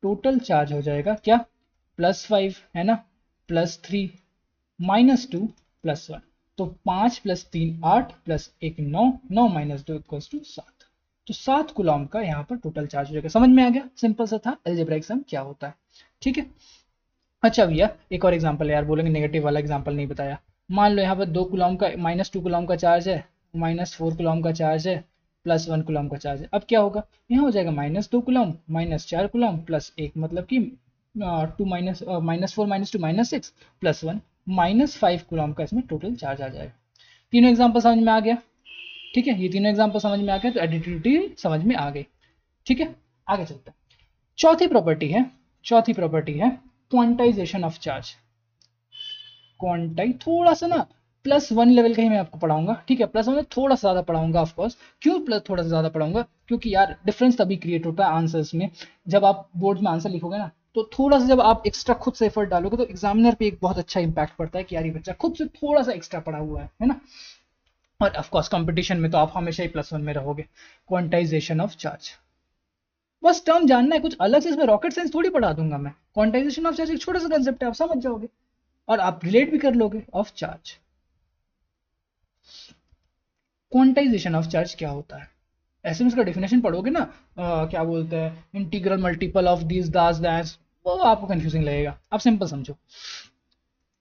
टोटल चार्ज हो जाएगा क्या, +5 है ना, +3 -2 +1, तो 5 + 3 8 + 1 9, 9 - 2 = 7। तो 7 कूलम का यहाँ पर टोटल चार्ज हो जाएगा। समझ में आ गया, सिंपल सा था अलजेब्राइक सम क्या होता है। ठीक है। अच्छा भैया एक और एग्जांपल है यार, बोलेंगे नेगेटिव वाला एग्जांपल नहीं बताया। मान लो यहाँ पर 2 कूलम का -2 कूलम का चार्ज है, -4 कूलम का चार्ज है, +1 कूलम का चार्ज है। अब क्या होगा, यहाँ हो जाएगा -2 कूलम -4 कूलम +1, मतलब कि 2 माइनस -4 -2 -6 +1 -5 कूलम का इसमें टोटल चार्ज आ जाएगा। तीनों एग्जाम्पल समझ में आ गया। ठीक है, ये तीनों एग्जाम्पल समझ में आ गए तो एडिटिविटी समझ में आ गई। ठीक है, आगे चलते हैं। चौथी प्रॉपर्टी है क्वांटाइजेशन ऑफ चार्ज। क्वांटाई थोड़ा सा ना +1 लेवल का ही मैं आपको पढ़ाऊंगा। ठीक है, +1 में थोड़ा सा ज्यादा पढ़ाऊंगा ऑफकोर्स। क्यों प्लस थोड़ा सा ज्यादा पढ़ाऊंगा, क्योंकि यार डिफरेंस तभी क्रिएट होता है आंसर्स में। जब आप बोर्ड में आंसर लिखोगे ना, तो थोड़ा सा जब आप एक्स्ट्रा खुद से एफर्ट डालोगे तो एग्जामिनर पे एक बहुत अच्छा इंपैक्ट पड़ता है कि यार ये बच्चा खुद से थोड़ा सा एक्स्ट्रा पढ़ा हुआ है ना। और ऑफकोर्स कंपटीशन में तो आप हमेशा ही +1 में रहोगे। क्वांटाइजेशन ऑफ चार्ज, बस टर्म जानना है, कुछ अलग से इसमें रॉकेट साइंस थोड़ी पढ़ा दूंगा मैं। क्वांटाइजेशन ऑफ चार्ज एक छोटा सा कंसेप्ट है, आप समझ जाओगे और आप रिलेट भी कर लोगे of charge. Quantization of charge क्या होता है, ऐसे में इसका डेफिनेशन पढ़ोगे ना, क्या बोलते हैं, integral multiple of this Das that's, वो आपको कंफ्यूजिंग लगेगा। आप सिंपल समझो,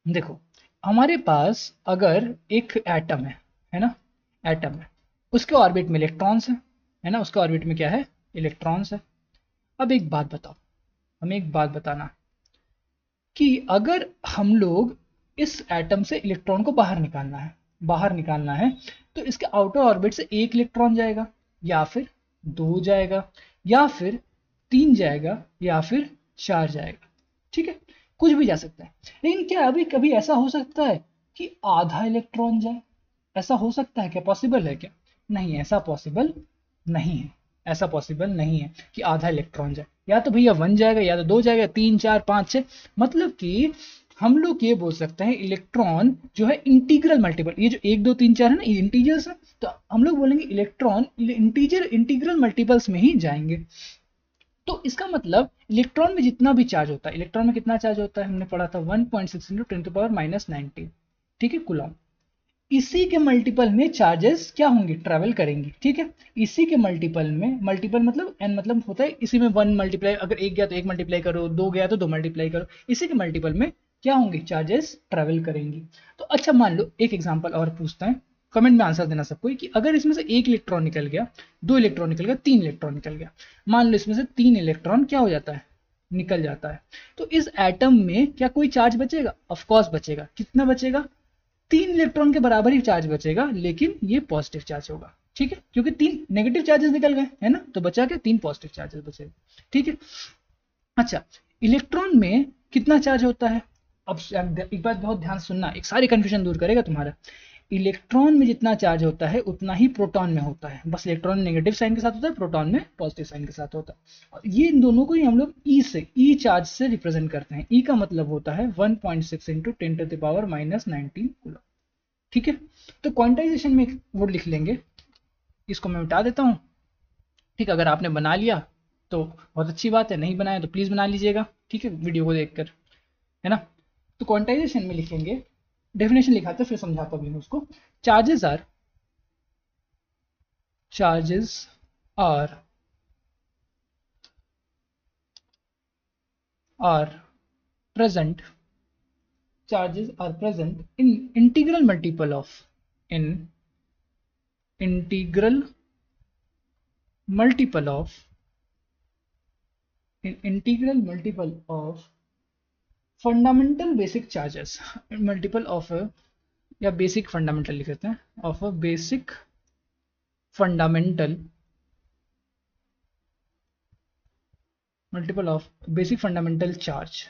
देखो हमारे पास अगर एक एटम है ना, एटम है, उसके ऑर्बिट में इलेक्ट्रॉन्स है ना, उसके ऑर्बिट में क्या है, इलेक्ट्रॉन्स है। अब एक बात बताओ, हमें एक बात बताना कि अगर हम लोग इस एटम से इलेक्ट्रॉन को बाहर निकालना है तो इसके आउटर ऑर्बिट से 1 इलेक्ट्रॉन जाएगा, या फिर 2 जाएगा, या फिर 3 जाएगा, या फिर 4 जाएगा। ठीक है, कुछ भी जा सकता है। लेकिन क्या अभी कभी ऐसा हो सकता है कि आधा इलेक्ट्रॉन जाए, ऐसा हो सकता है क्या, पॉसिबल है क्या? नहीं, ऐसा पॉसिबल नहीं है। ऐसा पॉसिबल नहीं है कि आधा इलेक्ट्रॉन जाए, या तो भैया 1 जाएगा, या तो 2 जाएगा, 3 4 5 6, मतलब कि हम लोग ये बोल सकते हैं इलेक्ट्रॉन जो है इंटीग्रल मल्टीपल, ये जो 1 2 3 4 है ना, ये इंटीजर्स है, तो हम लोग बोलेंगे इलेक्ट्रॉन इंटीग्रल मल्टीपल्स में ही जाएंगे। तो इसका मतलब इलेक्ट्रॉन में जितना भी चार्ज होता है, इलेक्ट्रॉन में कितना चार्ज होता है, हमने पढ़ा था 1.6 × 10⁻⁹ ठीक है, कूलम। इसी के मल्टीपल में चार्जेस क्या होंगे, ट्रेवल करेंगी। ठीक है, इसी के मल्टीपल में, मल्टीपल मतलब एन मतलब होता है इसी में 1 मल्टीप्लाई, अगर 1 गया तो 1 मल्टीप्लाई करो, 2 गया तो 2 मल्टीप्लाई करो, इसी के मल्टीपल में क्या होंगे, चार्जेस ट्रेवल करेंगी। तो अच्छा मान लो एक एग्जांपल और पूछते हैं, कमेंट में आंसर देना सबको कि अगर इसमें से 1 इलेक्ट्रॉन निकल गया, 2 इलेक्ट्रॉन निकल गया, 3 इलेक्ट्रॉन निकल गया, मान लो इसमें से 3 इलेक्ट्रॉन क्या हो जाता है, निकल जाता है, तो इस एटम में क्या कोई चार्ज बचेगा? ऑफकोर्स बचेगा। कितना बचेगा? 3 इलेक्ट्रॉन के बराबर ही चार्ज बचेगा, लेकिन ये पॉजिटिव चार्ज होगा। ठीक है, क्योंकि 3 नेगेटिव चार्जेस निकल गए है ना, तो बचा क्या, 3 पॉजिटिव चार्जेस बचे। ठीक है, अच्छा इलेक्ट्रॉन में कितना चार्ज होता है? अब एक बात बहुत ध्यान सुनना, एक सारी कंफ्यूजन दूर करेगा तुम्हारा। इलेक्ट्रॉन में जितना चार्ज होता है उतना ही प्रोटॉन में होता है, बस इलेक्ट्रॉन नेगेटिव साइन के साथ होता है, प्रोटॉन में पॉजिटिव साइन के साथ होता है। और ये इन दोनों को ही हम लोग ई चार्ज से रिप्रेजेंट करते हैं। ई का मतलब होता है 1.6 × 10⁻⁹ कूलम। ठीक है, तो क्वांटाइजेशन में वो लिख लेंगे, इसको मैं मिटा देता हूँ। ठीक, अगर आपने बना लिया तो बहुत अच्छी बात है, नहीं बनाया तो प्लीज बना लीजिएगा। ठीक है, वीडियो को देखकर, है ना। तो क्वांटाइजेशन में लिखेंगे, डेफिनेशन लिखाते फिर समझाता भी हूँ उसको। Charges are present charges are present in integral multiple of in integral multiple of in integral multiple of fundamental basic charges, multiple of a, या बेसिक फंडामेंटल लिख देते हैं, of a basic fundamental, multiple of basic fundamental charge,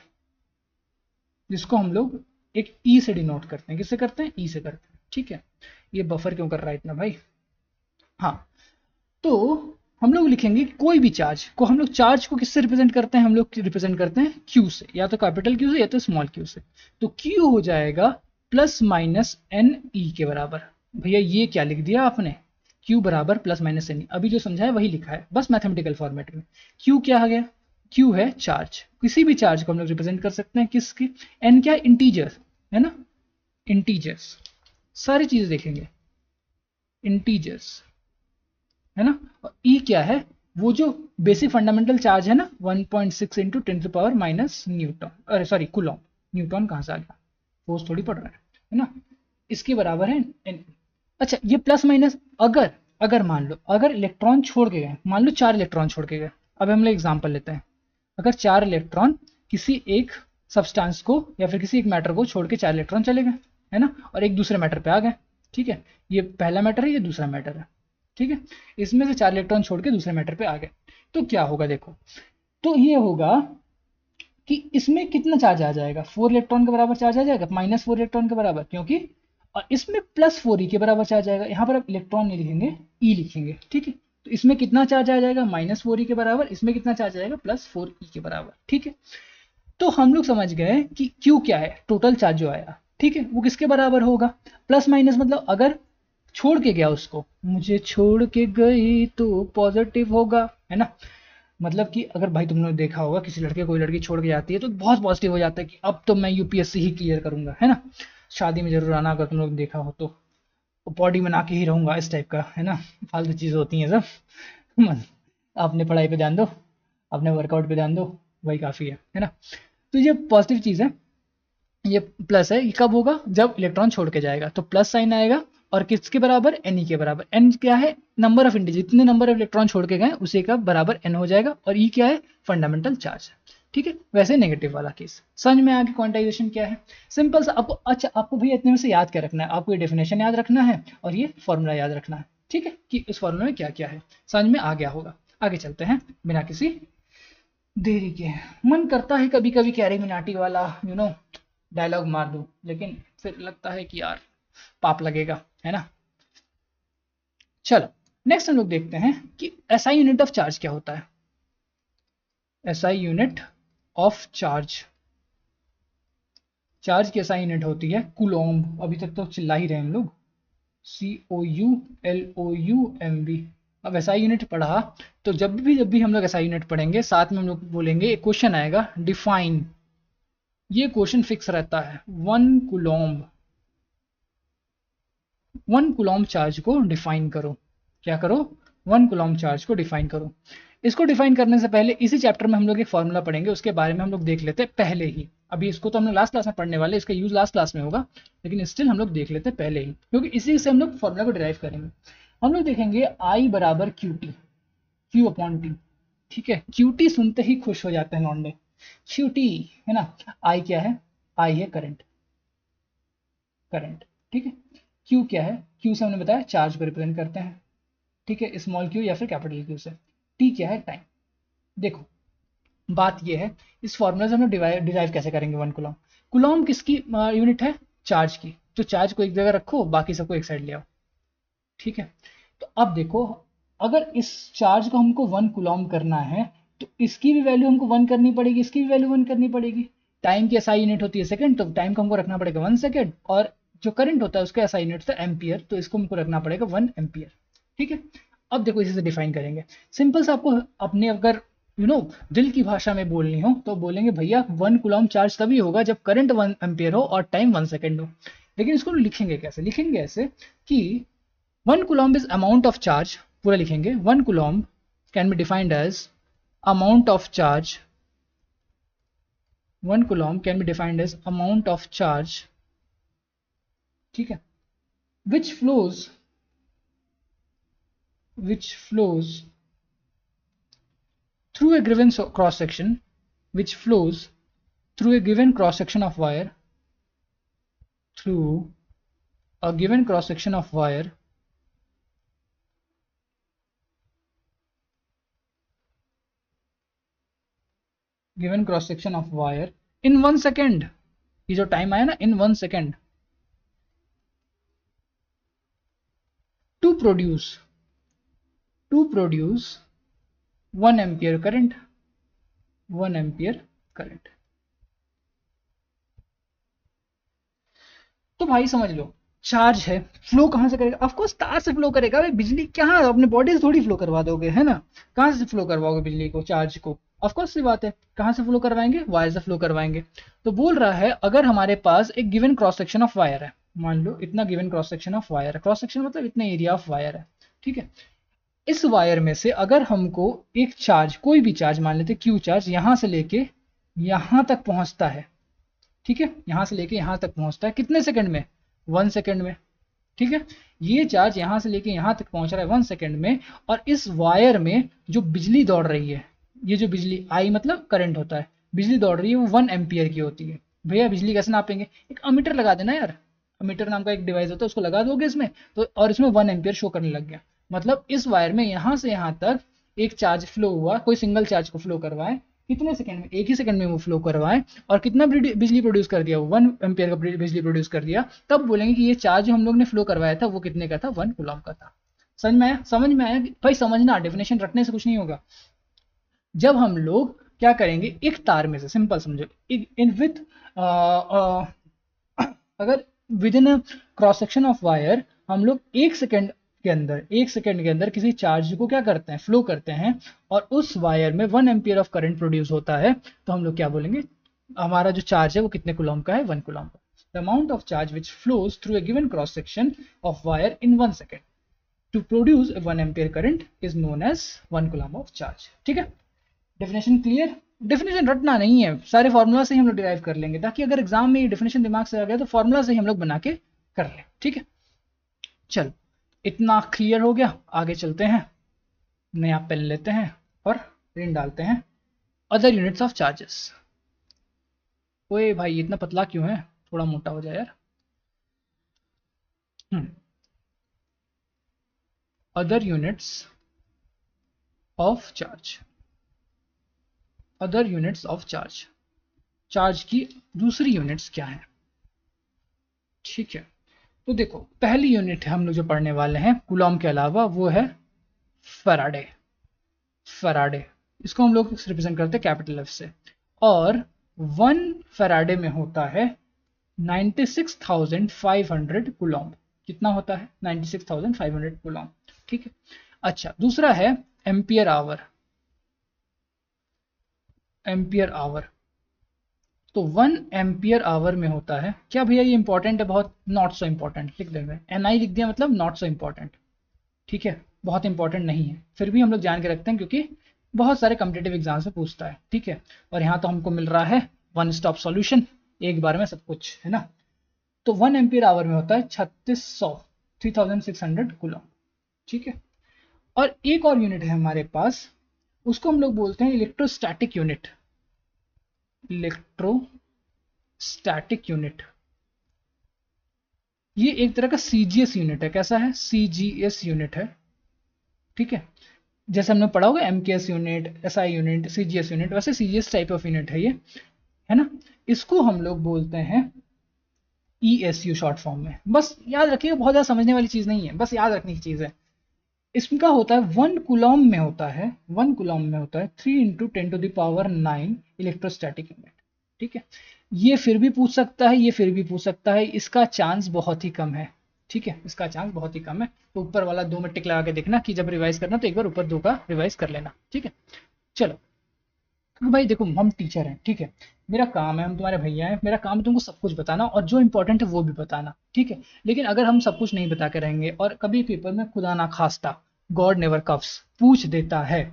जिसको हम लोग एक ई से denote करते हैं। किससे करते हैं? ई से करते हैं। ठीक है, ये बफर क्यों कर रहा है इतना भाई? हाँ, तो हम लोग लिखेंगे कोई भी चार्ज को, हम लोग चार्ज को किससे रिप्रेजेंट करते हैं? हम लोग रिप्रेजेंट करते हैं क्यू से, या तो कैपिटल क्यू से या तो स्मॉल क्यू से। तो क्यू हो जाएगा ±NE के बराबर। भैया ये क्या लिख दिया आपने, Q बराबर ±NE, अभी जो समझा है वही लिखा है, बस मैथमेटिकल फॉर्मेट में। Q क्या आ गया? Q है चार्ज, किसी भी चार्ज को हम लोग रिप्रेजेंट कर सकते हैं किसकी, N क्या, इंटीजर है ना, इंटीजर्स। सारी चीजें देखेंगे, इंटीजर्स, है ना। और ई क्या है, वो जो बेसिक फंडामेंटल चार्ज है ना 1.6 इंटू 10⁻⁻, न्यूटन, अरे सॉरी कूलॉम, न्यूटन कहाँ से आ गया, फोर्स थोड़ी पड़ रहा है ना, इसके बराबर है n। अच्छा ये प्लस माइनस, अगर अगर मान लो अगर इलेक्ट्रॉन छोड़ के गए, मान लो 4 इलेक्ट्रॉन छोड़ के गए, अब हम लोग एग्जांपल लेते हैं, अगर 4 इलेक्ट्रॉन किसी एक सब्सटेंस को या फिर किसी एक मैटर को छोड़ के 4 इलेक्ट्रॉन चले गए, है ना, और एक दूसरे मैटर पे आ गए, ठीक है, ये पहला मैटर है, ये दूसरा मैटर है, ठीक है, इसमें से 4 इलेक्ट्रॉन छोड़ के दूसरे मैटर पे आ गए, तो क्या होगा देखो, तो ये होगा कि इसमें कितना चार्ज आ जाएगा, 4 इलेक्ट्रॉन के बराबर चार्ज आ जाएगा, -4 इलेक्ट्रॉन के बराबर, क्योंकि और इसमें +4 ई के बराबर चार्ज आएगा, यहाँ पर आप इलेक्ट्रॉन नहीं लिखेंगे, ई लिखेंगे, ठीक है, तो इसमें कितना चार्ज आ जाएगा, -4 ई के बराबर, इसमें कितना चार्ज आएगा, +4 ई के बराबर, ठीक है। तो हम लोग समझ गए कि Q क्या है, टोटल चार्ज जो आया, ठीक है, वो किसके बराबर होगा, प्लस माइनस, मतलब अगर छोड़ के गया उसको, मुझे छोड़ के गई तो पॉजिटिव होगा, है ना, मतलब कि अगर भाई तुमने देखा होगा किसी लड़के कोई लड़की छोड़ के जाती है तो बहुत पॉजिटिव हो जाता है कि अब तो मैं यूपीएससी ही क्लियर करूंगा, है ना, शादी में जरूर आना अगर तुम लोग देखा हो तो, बॉडी बना के ही रहूंगा इस टाइप का, है ना, फालतू चीज़ होती हैं सब अपने पढ़ाई पे ध्यान दो, अपने वर्कआउट पे ध्यान दो, वही काफ़ी है ना। तो ये पॉजिटिव चीज़ है, ये प्लस है, ये कब होगा, जब इलेक्ट्रॉन छोड़ के जाएगा, तो प्लस साइन आएगा, और किसके बराबर, एन के बराबर, एन क्या है, नंबर ऑफ इंटीजर, जितने नंबर ऑफ इलेक्ट्रॉन छोड़ के गए उसी का बराबर एन हो जाएगा, और ई क्या है, फंडामेंटल चार्ज, ठीक है। वैसे नेगेटिव वाला केस समझ में आ गया, क्वांटाइजेशन क्या है, सिंपल सा आपको, अच्छा आपको भी इतने में से याद क्या रखना है, आपको ये डेफिनेशन याद रखना है और ये फॉर्मूला याद रखना है, ठीक है, कि इस फॉर्मूला में क्या क्या है, समझ में आ गया होगा। आगे चलते हैं बिना किसी देरी के, मन करता है कभी कभी कैरीमिनाटी वाला डायलॉग मार दूं, लेकिन फिर लगता है कि यार पाप लगेगा, है ना। चलो नेक्स्ट हम लोग देखते हैं कि एसआई यूनिट ऑफ चार्ज क्या होता है, SI unit of charge, charge की एसआई यूनिट होती है कूलॉम्ब, अभी तक तो चिल्ला ही रहे हम लोग, COULOUMB। अब एसआई यूनिट पढ़ा तो जब भी हम लोग एसआई यूनिट पढ़ेंगे साथ में हम लोग बोलेंगे, एक क्वेश्चन आएगा डिफाइन, ये क्वेश्चन फिक्स रहता है, 1 कूलॉम्ब चार्ज को डिफाइन करो, क्या करो, 1 कूलॉम्ब चार्ज को डिफाइन करो। इसको डिफाइन करने से पहले इसी चैप्टर में हम लोग एक फॉर्मूला पढ़ेंगे, उसके बारे में हम लोग देख लेते हैं पहले ही, अभी इसको तो हम लोग लास्ट क्लास में पढ़ने वाले, इसका यूज लास्ट क्लास में होगा, लेकिन स्टिल हम लोग देख लेते हैं पहले ही, क्योंकि इसी से हम लोग फॉर्मूला को डिराइव करेंगे। हम लोग देखेंगे I बराबर QT, Q/T, ठीक है, QT सुनते ही खुश हो जाते हैं लौंडे, QT, है ना, I क्या है, I है करंट, करंट, ठीक है, Q क्या है, Q से हमने बताया चार्ज को रिप्रेजेंट करते हैं, ठीक है, स्मॉल q या फिर कैपिटल Q से, T क्या है, टाइम। देखो बात ये है, इस फॉर्मूला से हम लोग डिराइव कैसे करेंगे 1 कूलॉम्ब, कूलॉम्ब किसकी यूनिट है, चार्ज की, तो चार्ज को एक जगह रखो, बाकी सबको एक साइड ले आओ, ठीक है। तो अब देखो अगर इस चार्ज को हमको 1 कूलॉम्ब करना है तो इसकी भी वैल्यू हमको 1 करनी पड़ेगी, इसकी भी वैल्यू 1 करनी पड़ेगी, टाइम की एसआई यूनिट होती है सेकंड, तो टाइम को हमको रखना पड़ेगा 1 सेकंड, और जो करंट होता है उसका एसआई यूनिट होता है एम्पियर, तो इसको हमको रखना पड़ेगा 1 एम्पियर, ठीक है। अब देखो इसे डिफाइन करेंगे, सिंपल सा, आपको अपने अगर दिल की भाषा में बोलनी हो तो बोलेंगे भैया 1 कूलॉम्ब चार्ज तभी होगा जब करंट 1 एम्पियर हो और टाइम 1 सेकंड हो, लेकिन इसको लिखेंगे कैसे, लिखेंगे ऐसे कि 1 coulomb is amount of charge, पूरा लिखेंगे, 1 coulomb can be defined as amount of charge, 1 coulomb can be defined as amount of charge, ठीक है, which flows through a given cross section, which flows through a given cross section of wire, through a given cross section of wire, given cross section of wire in 1 second, ये जो time आया ना in 1 second, to produce 1 ampere current, 1 ampere current। तो भाई समझ लो charge है, flow कहां से करेगा, ऑफ कोर्स तार से फ्लो करेगा, भाई बिजली कहाँ अपने बॉडी से थोड़ी फ्लो करवा दोगे, है ना, कहां से फ्लो करवाओगे बिजली को, चार्ज को, ऑफ कोर्स सी बात है, कहां से फ्लो करवाएंगे, वायर से फ्लो करवाएंगे। तो बोल रहा है अगर हमारे पास एक given cross section of wire है, मान लो इतना given cross section of wire है, क्रॉस सेक्शन मतलब इतना एरिया ऑफ वायर है, ठीक है। इस वायर में से अगर हमको एक चार्ज, कोई भी चार्ज मान लेते क्यू चार्ज, यहां से लेके यहां तक पहुंचता है, ठीक है, यहां से लेके यहां तक पहुंचता है कितने सेकंड में, 1 सेकंड में, ठीक है। ये चार्ज यहां से लेके यहां तक पहुंच रहा है 1 सेकंड में, और इस वायर में जो बिजली दौड़ रही है, ये जो बिजली आई मतलब करंट होता है, बिजली दौड़ रही है वो 1 एम्पियर की होती है। भैया बिजली कैसे नापेंगे, एक अमीटर लगा देना यार, अमीटर नाम का एक डिवाइस होता है, उसको लगा दोगे इसमें तो, और इसमें 1 एम्पियर शो करने लग गया। मतलब इस वायर में यहां से यहां तक एक चार्ज फ्लो हुआ, कोई सिंगल चार्ज को फ्लो करवाए, कितने सेकंड में, एक ही सेकंड में वो फ्लो करवाए, और कितना बिजली प्रोड्यूस कर दिया, 1 एम्पियर का बिजली प्रोड्यूस कर दिया, तब बोलेंगे कि ये चार्ज जो हम लोग ने फ्लो करवाया था वो कितने का था, 1 कूलम का था। समझ में आया, समझ में आया भाई, समझना, डेफिनेशन रटने से कुछ नहीं होगा। जब हम लोग क्या करेंगे, एक तार में से, सिंपल समझो, इन विथ अगर with in cross section of wire हम लोग 1 सेकंड के अंदर, 1 सेकंड के अंदर किसी चार्ज को क्या करते हैं, फ्लो करते हैं, और उस वायर में 1 एम्पियर ऑफ करंट प्रोड्यूस होता है, तो हम लोग क्या बोलेंगे, हमारा जो चार्ज है वो कितने कूलम का है, 1 कूलम का। The amount of charge which flows through a given cross section of wire in 1 second to produce a 1 ampere current is known as 1 coulomb of charge, ठीक है। डेफिनेशन क्लियर, डेफिनेशन रटना नहीं है, सारे formula से ही हम लोग डिराइव कर लेंगे, ताकि अगर एग्जाम में ये डेफिनेशन दिमाग से आ गया तो फॉर्मूला से ही हम लोग बना के कर लें, ठीक है। चलो इतना क्लियर हो गया, आगे चलते हैं, नया पेन लेते हैं और पेन डालते हैं, अदर यूनिट्स ऑफ चार्जेस। ओए भाई इतना पतला क्यों है, थोड़ा मोटा हो जाए यार। Other units of charge, other units of charge, charge की दूसरी यूनिट्स क्या है, ठीक है। तो देखो पहली यूनिट हम लोग जो पढ़ने वाले हैं कूलॉम के अलावा, वो है फैराडे, फैराडे, इसको हम लोग रिप्रेजेंट करते हैं कैपिटल एफ से, और 1 फैराडे में होता है 96,500 कूलॉम, कितना होता है 96,500 कूलॉम, ठीक है। अच्छा दूसरा है एम्पियर आवर, एम्पियर आवर, तो 1 एम्पियर आवर में होता है क्या भैया, ये इंपॉर्टेंट है बहुत, नॉट सो इंपॉर्टेंट लिख देंगे, NI लिख दिया मतलब नॉट सो इंपॉर्टेंट, ठीक है, बहुत इंपॉर्टेंट नहीं है, फिर भी हम लोग जान के रखते हैं क्योंकि बहुत सारे कम्पिटेटिव एग्जाम्स में पूछता है, ठीक है। और यहाँ तो हमको मिल रहा है वन स्टॉप सॉल्यूशन, एक बार में सब कुछ है ना। तो 1 एम्पियर आवर में होता है 3600 कूलम, ठीक है। और एक और यूनिट है हमारे पास, उसको हम लोग बोलते हैं इलेक्ट्रोस्टैटिक यूनिट, इलेक्ट्रोस्टैटिक यूनिट, ये एक तरह का सीजीएस यूनिट है, कैसा है, सीजीएस यूनिट है, ठीक है। जैसे हमने पढ़ा होगा MKS unit, SI unit, CGS unit, वैसे सीजीएस टाइप ऑफ यूनिट है ये, है ना। इसको हम लोग बोलते हैं ईएसयू शॉर्ट फॉर्म में, बस याद रखिएगा, बहुत ज़्यादा समझने वाली चीज़ नहीं है, बस याद रखने की चीज़ है। इसका होता है 1 कूलॉम में होता है, 1 कूलॉम में होता है 3 × 10⁹ इलेक्ट्रोस्टैटिक यूनिट, ठीक है। ये फिर भी पूछ सकता है, ये फिर भी पूछ सकता है, इसका चांस बहुत ही कम है, ठीक है, इसका चांस बहुत ही कम है। तो ऊपर वाला 2 में टिक लगा के देखना कि जब रिवाइज करना तो एक बार ऊपर 2 का रिवाइज कर लेना, ठीक है। चलो भाई देखो हम टीचर हैं, ठीक है, मेरा काम है, हम तुम्हारे भैया हैं, मेरा काम है तुमको सब कुछ बताना और जो इंपॉर्टेंट है वो भी बताना, ठीक है। लेकिन अगर हम सब कुछ नहीं बता के रहेंगे और कभी पेपर में खुदा ना खास्ता, गॉड नेवर कफ्स, पूछ देता है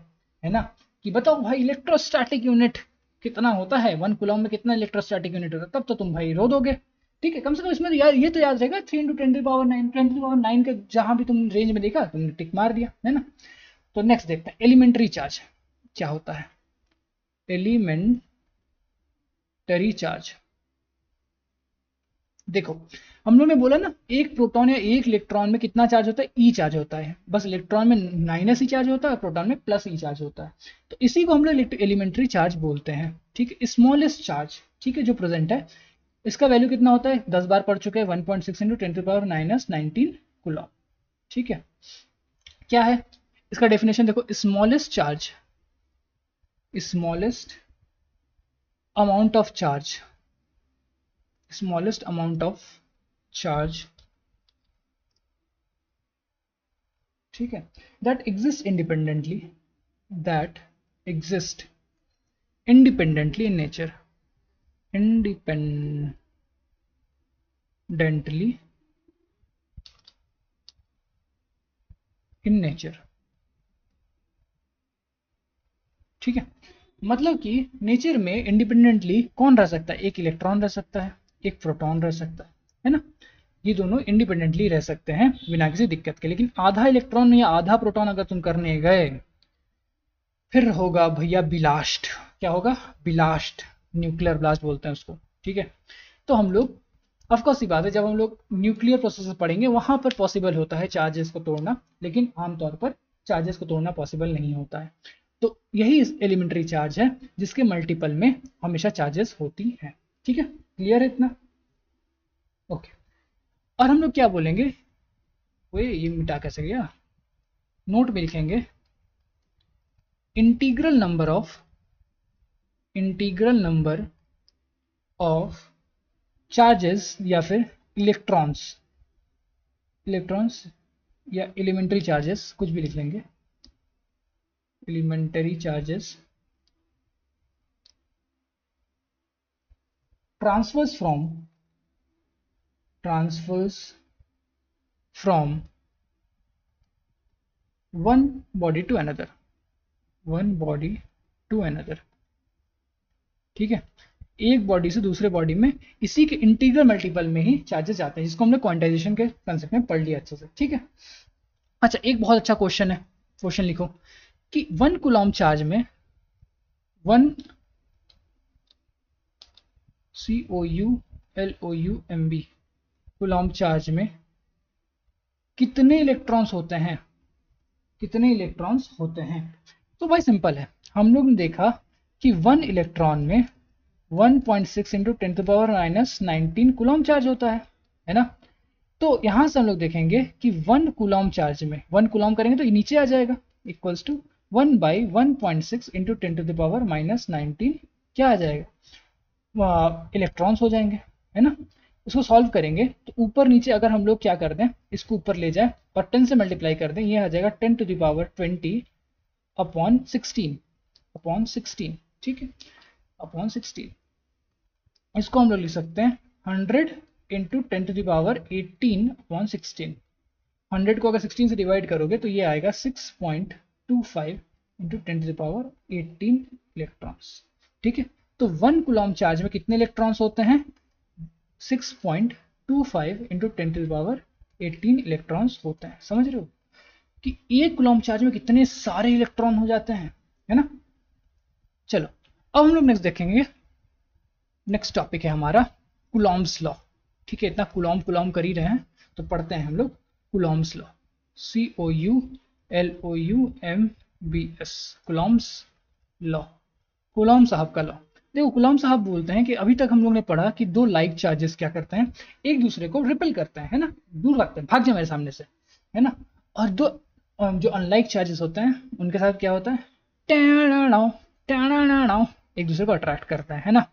ना, कि बताओ भाई इलेक्ट्रोस्टैटिक यूनिट कितना होता है, 1 कूलॉम में कितना इलेक्ट्रोस्टैटिक यूनिट होता है, तब तो तुम भाई रो दोगे, ठीक है। कम से कम इसमें यार ये तो याद रहेगा, 3 × 10⁹ 10⁹ के जहां भी तुम रेंज में देखा तुमने टिक मार दिया, है ना। तो नेक्स्ट देखते हैं एलिमेंट्री चार्ज क्या होता है, एलिमेंटरी चार्ज। देखो हम लोग ने बोला ना, एक प्रोटॉन या एक इलेक्ट्रॉन में कितना चार्ज होता है, ई चार्ज होता है, बस इलेक्ट्रॉन में माइनस ई चार्ज होता है और प्रोटॉन में प्लस ई चार्ज होता है, तो इसी को हम लोग एलिमेंट्री चार्ज बोलते हैं, ठीक है। स्मॉलेस्ट चार्ज, ठीक है, जो प्रेजेंट है, इसका वैल्यू कितना होता है, 10 बार पढ़ चुके हैं, 1.6 × 10⁻⁻19 कूलॉम, ठीक है। क्या है इसका डेफिनेशन, देखो smallest charge, smallest amount of charge, smallest amount of charge, ठीक है, that exists independently, that exist independently in nature, independently in nature. ठीक है, मतलब कि नेचर में इंडिपेंडेंटली कौन रह सकता है, एक इलेक्ट्रॉन रह सकता है, एक प्रोटॉन रह सकता है ना, ये दोनों इंडिपेंडेंटली रह सकते हैं बिना किसी दिक्कत के। लेकिन आधा इलेक्ट्रॉन या आधा प्रोटॉन अगर तुम करने गए, फिर होगा भैया बिलास्ट। क्या होगा, बिलास्ट, न्यूक्लियर ब्लास्ट बोलते हैं उसको। ठीक है, तो हम लोग ऑफकोर्स ही बात है, जब हम लोग न्यूक्लियर प्रोसेस पढ़ेंगे वहां पर पॉसिबल होता है चार्जेस को तोड़ना, लेकिन आमतौर पर चार्जेस को तोड़ना पॉसिबल नहीं होता है। तो यही एलिमेंट्री चार्ज है जिसके मल्टीपल में हमेशा चार्जेस होती हैं। ठीक है, क्लियर है इतना? ओके, और हम लोग क्या बोलेंगे, वो ये मिटा कैसे गया, नोट में लिखेंगे इंटीग्रल नंबर ऑफ चार्जेस या फिर इलेक्ट्रॉन्स या एलिमेंट्री चार्जेस, कुछ भी लिख लेंगे, elementary charges transfers from one body to another. ठीक है, एक बॉडी से दूसरे बॉडी में इसी के इंटीग्रल मल्टीपल में ही चार्जेस आते हैं, जिसको हमने क्वांटाइजेशन के कंसेप्ट में पढ़ लिया अच्छे से। ठीक है, अच्छा एक बहुत अच्छा क्वेश्चन है, क्वेश्चन लिखो कि 1 कूलॉम चार्ज में 1 COULOUMB कूलॉम चार्ज में कितने इलेक्ट्रॉन्स होते हैं? तो भाई सिंपल है, हम लोग ने देखा कि 1 इलेक्ट्रॉन में 1.6 इंटू 10⁻⁻19 कूलॉम चार्ज होता है ना। तो यहां से हम लोग देखेंगे कि 1 कूलॉम चार्ज में 1 कूलॉम करेंगे तो ये नीचे आ जाएगा, इक्वल्स टू 1/1.6 इंटू 10⁻⁻19 क्या आ जाएगा, इलेक्ट्रॉन्स हो जाएंगे, है ना। इसको सॉल्व करेंगे तो ऊपर नीचे अगर हम लोग क्या कर दें, इसको ऊपर ले जाए और 10 से मल्टीप्लाई कर दें, ये आ जाएगा 10⁻20/16। ठीक है, अपॉन 16, इसको हम लोग लिख सकते हैं 100 इंटू 10⁻18/16। 100 को अगर 16 से डिवाइड करोगे तो ये आएगा 6.25 इंटू 10⁻18 इलेक्ट्रॉन्स। ठीक है, तो 1 कूलॉम चार्ज में कितने इलेक्ट्रॉन्स होते हैं, 6.25 इंटू 10⁻18 इलेक्ट्रॉन्स होते हैं। समझ रहे हो कि 1 कूलॉम चार्ज में कितने सारे इलेक्ट्रॉन हो जाते हैं, है ना। चलो अब हम लोग नेक्स्ट देखेंगे, नेक्स्ट टॉपिक है हमारा कूलॉम्स लॉ। ठीक है, इतना कूलॉम कर ही रहे हैं तो पढ़ते हैं हम लोग Coulomb's law, COULOUMBS, Coulomb's law, Coulomb साहब का लॉ। देखो कूलॉम साहब बोलते हैं कि अभी तक हम लोग ने पढ़ा कि दो लाइक चार्जेस क्या करते हैं, एक दूसरे को रिपेल करते हैं, है ना, दूर रखते हैं, भाग जाए मेरे सामने से, है ना। और दो जो अनलाइक चार्जेस होते हैं उनके साथ क्या होता है, एक दूसरे को अट्रैक्ट करता है ना।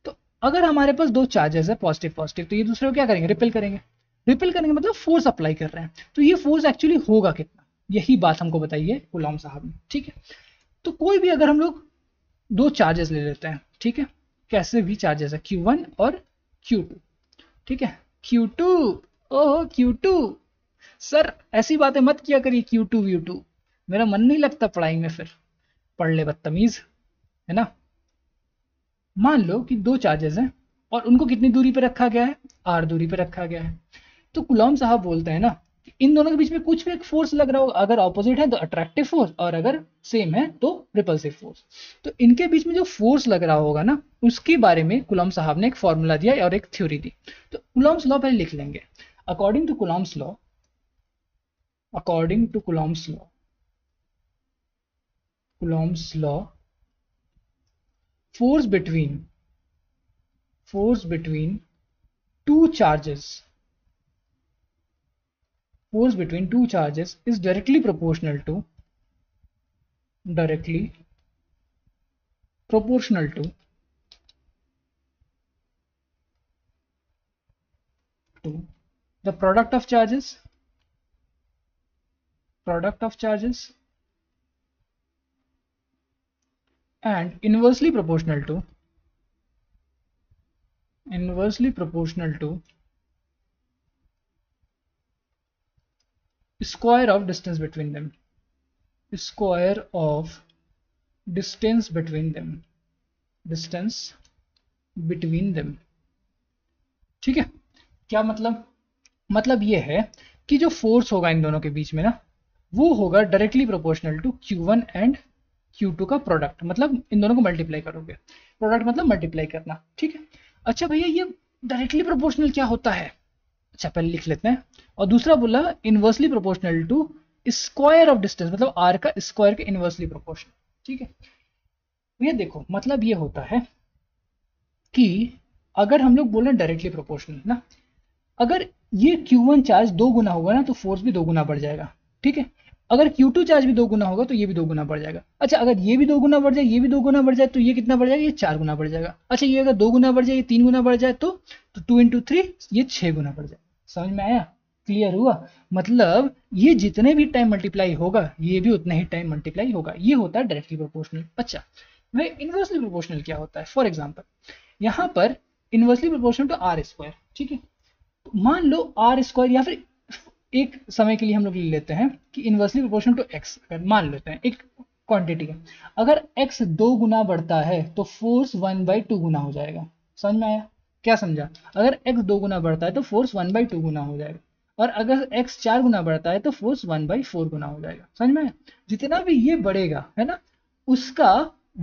तो अगर हमारे पास दो चार्जेस है पॉजिटिव पॉजिटिव, तो ये दूसरे को क्या करेंगे, रिपेल करेंगे मतलब फोर्स अप्लाई कर रहे हैं। तो ये फोर्स एक्चुअली होगा कितना, यही बात हमको बताइए कूलॉम साहब ने। ठीक है, तो कोई भी अगर हम लोग दो चार्जेस ले लेते हैं, ठीक है, कैसे भी चार्जेस है Q1 और Q2। ठीक है, Q2, ओहो Q2, सर ऐसी बातें मत किया करिए Q2 V2, मेरा मन नहीं लगता पढ़ाई में, फिर पढ़ ले बदतमीज, है ना। मान लो कि दो चार्जेस हैं और उनको कितनी दूरी पर रखा गया है, r दूरी पर रखा गया है। तो कूलॉम साहब बोलते हैं ना कि इन दोनों के बीच में कुछ भी एक फोर्स लग रहा होगा, अगर ऑपोजिट है तो अट्रैक्टिव फोर्स और अगर सेम है तो रिपल्सिव फोर्स। तो इनके बीच में जो फोर्स लग रहा होगा ना, उसके बारे में कूलॉम साहब ने एक फॉर्मूला दिया और एक थ्योरी दी। तो कूलॉम्स लॉ पहले लिख लेंगे। According to Coulomb's law, force between two charges is directly proportional to the product of charges and inversely proportional to square of distance between them, square of distance between them, distance between them. ठीक है, क्या मतलब ये है कि जो force होगा इन दोनों के बीच में ना, वो होगा directly proportional to Q1 and Q2 का प्रोडक्ट, मतलब इन दोनों को मल्टीप्लाई करोगे, प्रोडक्ट मतलब मल्टीप्लाई करना। ठीक है, अच्छा भैया ये डायरेक्टली प्रोपोर्शनल क्या होता है? अच्छा पहले लिख लेते हैं। और दूसरा बोला inversely proportional to square of distance, मतलब आर का स्क्वायर के इनवर्सली प्रोपोर्शनल। ठीक है भैया देखो, मतलब ये होता है कि अगर हम लोग बोले डायरेक्टली प्रोपोर्शनल ना, अगर ये Q1 चार्ज 2 गुना होगा ना तो फोर्स भी 2 गुना बढ़ जाएगा। ठीक है, अगर Q2 चार्ज भी 2 गुना होगा तो ये भी 2 गुना बढ़ जाएगा। अच्छा अगर ये भी 2 गुना बढ़ जाए, ये भी 2 गुना बढ़ जाए, तो ये कितना बढ़ जाएगा? ये 4 गुना बढ़ जाएगा। अच्छा ये अगर 2 गुना बढ़ जाए, ये 3 गुना बढ़ जाए, तो 2 इंटू 3 ये 6 गुना बढ़ जाए। समझ में आया? क्लियर हुआ? मतलब ये जितने भी टाइम मल्टीप्लाई होगा, ये भी उतना ही टाइम मल्टीप्लाई होगा। ये होता है डायरेक्टली प्रोपोर्शनल। अच्छा वह इनवर्सली प्रोपोर्शनल क्या होता है? फॉर एग्जाम्पल यहाँ पर inversely proportional to R square. ठीक है, मान लो आर स्क्वायर, या फिर एक समय के लिए हम लोग ले लेते हैं कि इनवर्सली प्रोपोर्शनल टू एक्स, अगर मान लेते हैं एक क्वांटिटी है, अगर एक्स 2 गुना बढ़ता है तो फोर्स 1/2 गुना हो जाएगा। समझ में आया? क्या समझा? अगर एक्स 2 गुना बढ़ता है तो फोर्स 1/2 गुना हो जाएगा, और अगर एक्स 4 गुना बढ़ता है तो फोर्स 1/4 गुना हो जाएगा। समझ में आया? जितना भी ये बढ़ेगा है ना, उसका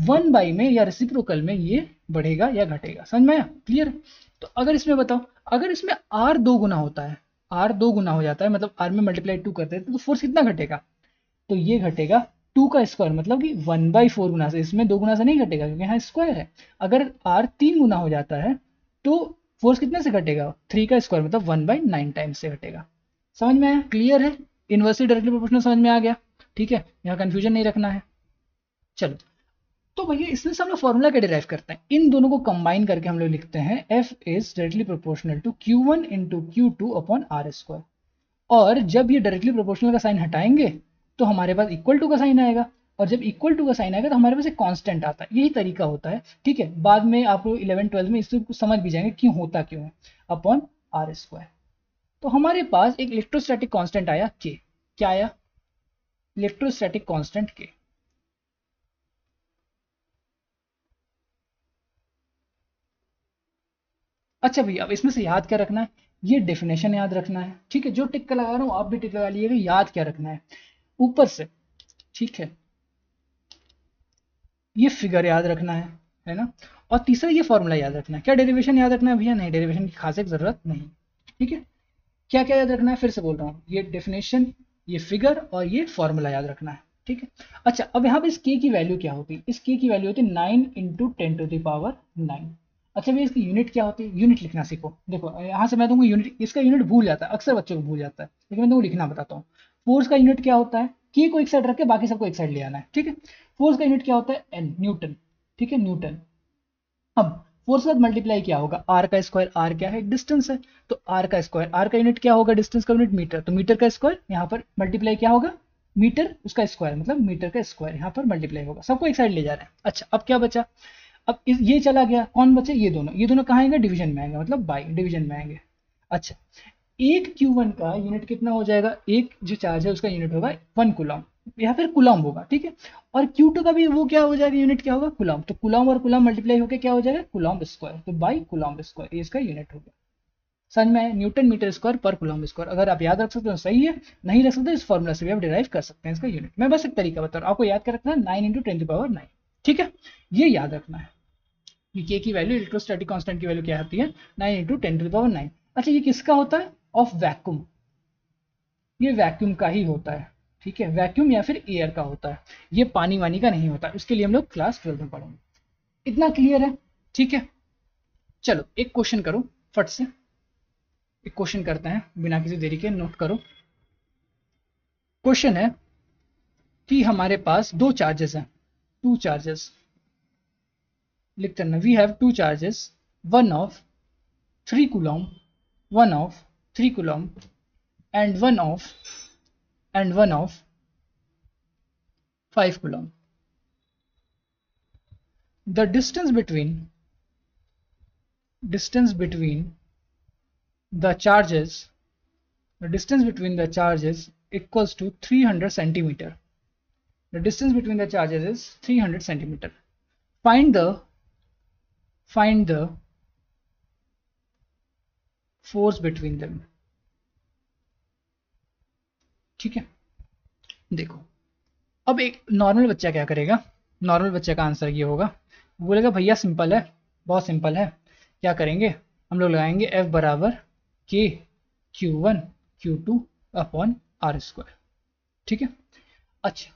1 में या रेसिप्रोकल में ये बढ़ेगा या घटेगा। समझ में आया? क्लियर? तो अगर इसमें बताओ, अगर इसमें आर 2 गुना होता है, आर 2 गुना हो जाता है, मतलब आर में मल्टीप्लाई 2 करते हैं, तो फोर्स कितना घटेगा? तो ये घटेगा 2 का स्क्वायर, मतलब कि 1/4 गुना से। इसमें 2 गुना से नहीं घटेगा क्योंकि यहाँ स्क्वायर है। अगर आर 3 गुना हो जाता है तो फोर्स कितने से घटेगा? 3 का स्क्वायर, मतलब 1/9 टाइम्स से घटेगा। समझ में आया? क्लियर है? इनवर्सली डायरेक्टली प्रोपोर्शनल समझ में आ गया? ठीक है, यहाँ कंफ्यूजन नहीं रखना है। चलो, तो भैया इसमें से हम लोग फॉर्मूला क्या डिराइव करते हैं? इन दोनों को कंबाइन करके हम लोग लिखते हैं F is directly proportional to Q1 into Q2 upon R square. और जब ये डायरेक्टली प्रोपोर्शनल का साइन हटाएंगे तो हमारे पास इक्वल टू का साइन आएगा, और जब इक्वल टू का साइन आएगा तो हमारे पास एक कांस्टेंट आता है। यही तरीका होता है। ठीक है, बाद में आप लोग 11-12 में इसको समझ भी जाएंगे क्यों होता क्यों है, अपॉन आर स्क्वायर। तो हमारे पास एक इलेक्ट्रोस्टैटिक कांस्टेंट आया के। क्या आया? इलेक्ट्रोस्टैटिक कांस्टेंट के। अच्छा भैया अब इसमें से याद क्या रखना है? ये डेफिनेशन याद रखना है। ठीक है, जो टिक का लगा रहा हूं आप भी टिक लगा लीजिएगा। याद क्या रखना है? ऊपर से, ठीक है, ये फिगर याद रखना है ना? और तीसरा ये फॉर्मूला याद रखना है। क्या डेरिवेशन याद रखना है भैया? नहीं, डेरिवेशन की खास एक जरूरत नहीं। ठीक है, क्या क्या याद रखना है? फिर से बोल रहा हूँ, ये डेफिनेशन, ये फिगर और ये फॉर्मूला याद रखना है। ठीक है, अच्छा अब यहाँ पे इस के की वैल्यू क्या होती है? इस के की वैल्यू होती है 9 इंटू 10⁻⁹। अच्छा भैया इसकी यूनिट क्या होती है? यूनिट लिखना सीखो। देखो यहाँ से मैं तुमको यूनिट, इसका यूनिट भूल जाता है, अक्सर बच्चों को भूल जाता है, लेकिन मैं तुमको लिखना बताता हूँ। फोर्स का यूनिट क्या होता है? के को एक साइड रख के बाकी सबको एक साइड ले आना है। ठीक है, फोर्स का यूनिट क्या होता है? N, newton. ठीक है, न्यूटन। अब फोर्स के साथ मल्टीप्लाई क्या होगा? आर का स्क्वायर। आर क्या है? डिस्टेंस है। तो आर का स्क्वायर, आर का यूनिट क्या होगा? डिस्टेंस का यूनिट मीटर, तो मीटर का स्क्वायर। यहाँ पर मल्टीप्लाई क्या होगा? मीटर उसका स्क्वायर, मतलब मीटर का स्क्वायर यहाँ पर मल्टीप्लाई होगा। सबको एक साइड ले जा रहे हैं। अच्छा अब क्या बचा? अब ये चला गया, कौन बचे? ये दोनों। ये दोनों कहाँ आएंगे? डिवीजन में आएंगे, मतलब बाई डिवीजन में आएंगे। अच्छा, एक Q1 का यूनिट कितना हो जाएगा? एक जो चार्ज है उसका यूनिट होगा 1 कूलम, या फिर कूलम होगा। ठीक है, और Q2 का भी वो क्या हो जाएगा? यूनिट क्या होगा? कूलम। तो कूलम और कूलम मल्टीप्लाई होकर क्या हो जाएगा? Coulomb square. तो बाई कूलम स्क्वायर, ये इसका यूनिट हो गया। समझ में आया? न्यूटन मीटर स्क्वायर पर कूलम स्क्वायर। अगर आप याद रख सकते हो सही है, नहीं रख सकते इस फॉर्मूला से भी आप डिराइव कर सकते हैं इसका यूनिट। मैं बस एक तरीका बता रहा हूँ, आपको याद कर रखना है 9 इंटू 10⁻⁹। ठीक है, ये याद रखना है कि के की वैल्यू, इलेक्ट्रोस्टैटिक कांस्टेंट की वैल्यू क्या होती है? 9 इंटू 10⁹। अच्छा ये किसका होता है? Of vacuum. ये वैक्यूम का ही होता है। ठीक है, वैक्यूम या फिर एयर का होता है। ये पानी वानी का नहीं होता, उसके लिए हम लोग क्लास 12 में पढ़ेंगे। इतना क्लियर है? ठीक है, चलो एक क्वेश्चन करो फट से। एक क्वेश्चन करते हैं बिना किसी देरी के, नोट करो। क्वेश्चन है कि हमारे पास दो चार्जेस हैं, टू चार्जेस। लिखते हैं, we have two charges, one of 3 coulomb, one of 3 coulomb and one of 5 coulomb. The distance between the charges, the distance between the charges equals to 300 centimeter. The distance between the charges is 300 centimeter. Find the force between them. ठीक है, देखो अब एक normal बच्चा क्या करेगा, normal बच्चे का आंसर ये होगा, बोलेगा भैया सिंपल है, बहुत सिंपल है, क्या करेंगे हम लोग लगाएंगे F बराबर K Q1 Q2 upon R square. ठीक है, अच्छा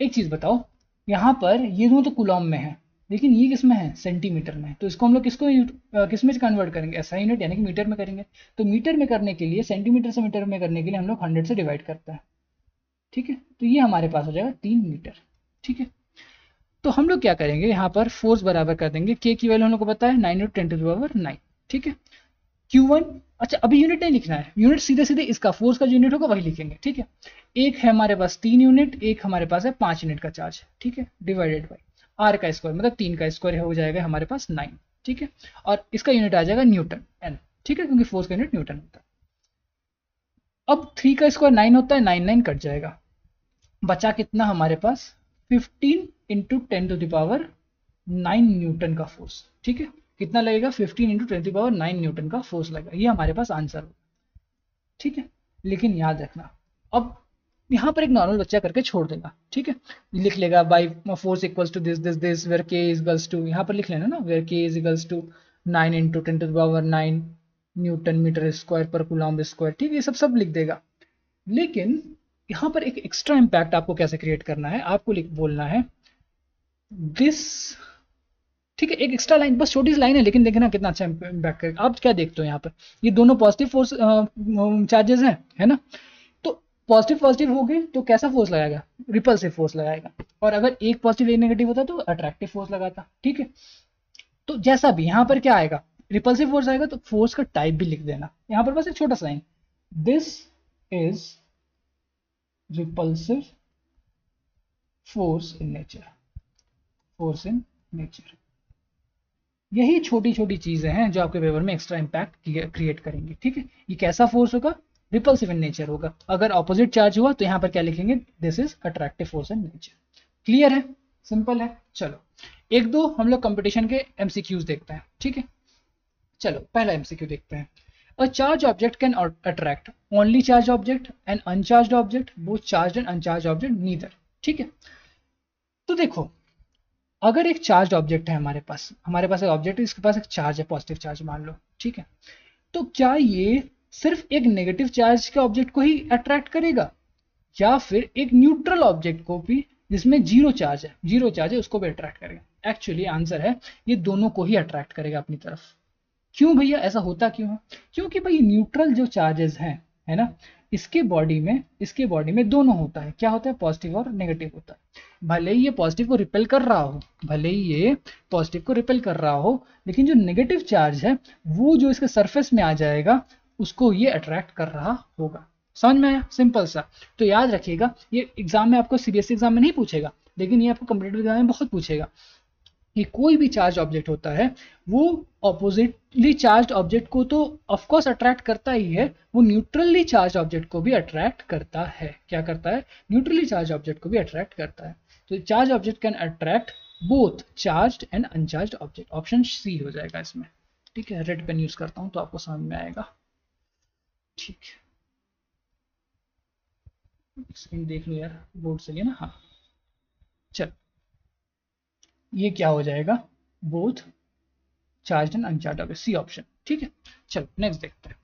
एक चीज बताओ, यहाँ पर ये दोनों तो कूलॉम में है, लेकिन ये किस में है, सेंटीमीटर में, तो इसको हम लोग किस में कन्वर्ट करेंगे, SI यूनिट यानी कि मीटर में करेंगे। तो मीटर में करने के लिए, सेंटीमीटर से मीटर में करने के लिए हम लोग 100 से डिवाइड करते हैं। ठीक है, तो ये हमारे पास हो जाएगा 3 मीटर। ठीक है, तो हम लोग क्या करेंगे, यहाँ पर फोर्स बराबर कर देंगे, के की वैल्यू हम लोग को पता है 9 × 10⁻⁹। ठीक है, Q1, अच्छा अभी यूनिट नहीं लिखना है, यूनिट सीधे सीधे इसका फोर्स का जो यूनिट होगा वही लिखेंगे। ठीक है, एक है हमारे पास 3 यूनिट, एक हमारे पास है 5 यूनिट का चार्ज। ठीक है, डिवाइडेड बाई आर का स्क्वायर, मतलब 3 का स्क्वायर हो जाएगा हमारे पास 9। ठीक है, और इसका यूनिट आ जाएगा न्यूटन एन। ठीक है, क्योंकि फोर्स का यूनिट न्यूटन होता है। अब 3 का स्क्वायर 9 होता है, 9 9 कट जाएगा, बचा कितना हमारे पास 15 × 10⁻⁹ न्यूटन का फोर्स। ठीक है, कितना लगेगा, 15 × 10⁻⁹ न्यूटन का फोर्स लगेगा, ये हमारे पास आंसर होगा। ठीक है, लेकिन याद रखना, अब यहाँ पर एक नॉर्मल बच्चा करके छोड़ देगा। ठीक है, लिख लेगा by force equals to this this this where K is equals to, यहाँ पर लिख लेना ना, where K is equals to 9 × 10⁻⁹ newton metre square per coulomb square. ठीक है, ये सब लिख देगा, लेकिन यहाँ पर एक एक्स्ट्रा इंपैक्ट आपको कैसे क्रिएट करना है, आपको बोलना है दिस। ठीक है, एक एक्स्ट्रा लाइन, बस छोटी सी लाइन है, लेकिन देखना कितना अच्छा इंपैक्ट करेगा। आप क्या देखते हो यहाँ पर, ये दोनों पॉजिटिव फोर्स चार्जेस हैं, है ना, तो पॉजिटिव पॉजिटिव हो गए तो कैसा फोर्स लगाएगा, रिपल्सिव फोर्स लगाएगा, और अगर एक पॉजिटिव एक नेगेटिव होता तो अट्रैक्टिव फोर्स लगाता। ठीक है, तो जैसा भी यहाँ पर क्या आएगा, रिपल्सिव फोर्स आएगा, तो फोर्स का टाइप भी लिख देना यहाँ पर, बस एक छोटा सा line, this is repulsive force in nature, force in nature। यही छोटी छोटी चीजें हैं जो आपके पेपर में एक्स्ट्रा इंपैक्ट क्रिएट करेंगे। ठीक है, ये कैसा फोर्स होगा, रिपल्सिव इन नेचर होगा। अगर ऑपोजिट चार्ज हुआ तो यहाँ पर क्या लिखेंगे, this is attractive force in nature. Clear है, सिंपल है। चलो एक दो हम लोग कंपटीशन के MCQs देखते हैं। ठीक है, चलो पहला MCQ देखते हैं। A charged object can attract only charged object and uncharged object, both charged and uncharged object neither। ठीक है, तो देखो अगर एक चार्ज ऑब्जेक्ट है हमारे पास एक ऑब्जेक्ट है, इसके पास एक चार्ज है, पॉजिटिव चार्ज मान लो। ठीक है, तो क्या ये सिर्फ एक नेगेटिव चार्ज के ऑब्जेक्ट को ही अट्रैक्ट करेगा, या फिर एक न्यूट्रल ऑब्जेक्ट को भी जिसमें जीरो चार्ज है उसको भी अट्रैक्ट करेगा? एक्चुअली आंसर है ये दोनों को ही अट्रैक्ट करेगा अपनी तरफ। क्यों भैया, ऐसा होता क्यों है? क्योंकि भाई न्यूट्रल जो चार्जेस हैं, है ना, इसके बॉडी में दोनों होता है। क्या होता है, पॉजिटिव और नेगेटिव होता है। भले ही ये पॉजिटिव को रिपेल कर रहा हो, लेकिन जो नेगेटिव चार्ज है वो जो इसके सरफेस में आ जाएगा उसको ये अट्रैक्ट कर रहा होगा। समझ में आया, सिंपल सा। तो याद रखिएगा, ये एग्जाम में आपको CBSE एग्जाम में नहीं पूछेगा, लेकिन ये आपको कॉम्पिटिटिव एग्जाम में बहुत पूछेगा कि कोई भी चार्ज ऑब्जेक्ट होता है वो ऑपोजिटली चार्ज ऑब्जेक्ट को तो ऑफ कोर्स अट्रैक्ट करता ही है, वो न्यूट्रली चार्ज ऑब्जेक्ट को भी अट्रैक्ट करता है। क्या करता है, न्यूट्रली चार्ज ऑब्जेक्ट को भी अट्रैक्ट करता है। तो charge object can attract both charged and uncharged object. Option C हो जाएगा इसमें। ठीक है, रेड पेन यूज करता हूं तो आपको समझ में आएगा। ठीक है, स्क्रीन देख लो यार, बोर्ड से ना। हाँ चल, ये क्या हो जाएगा, both charge and uncharge object, C option. ठीक है, चलो नेक्स्ट देखते हैं।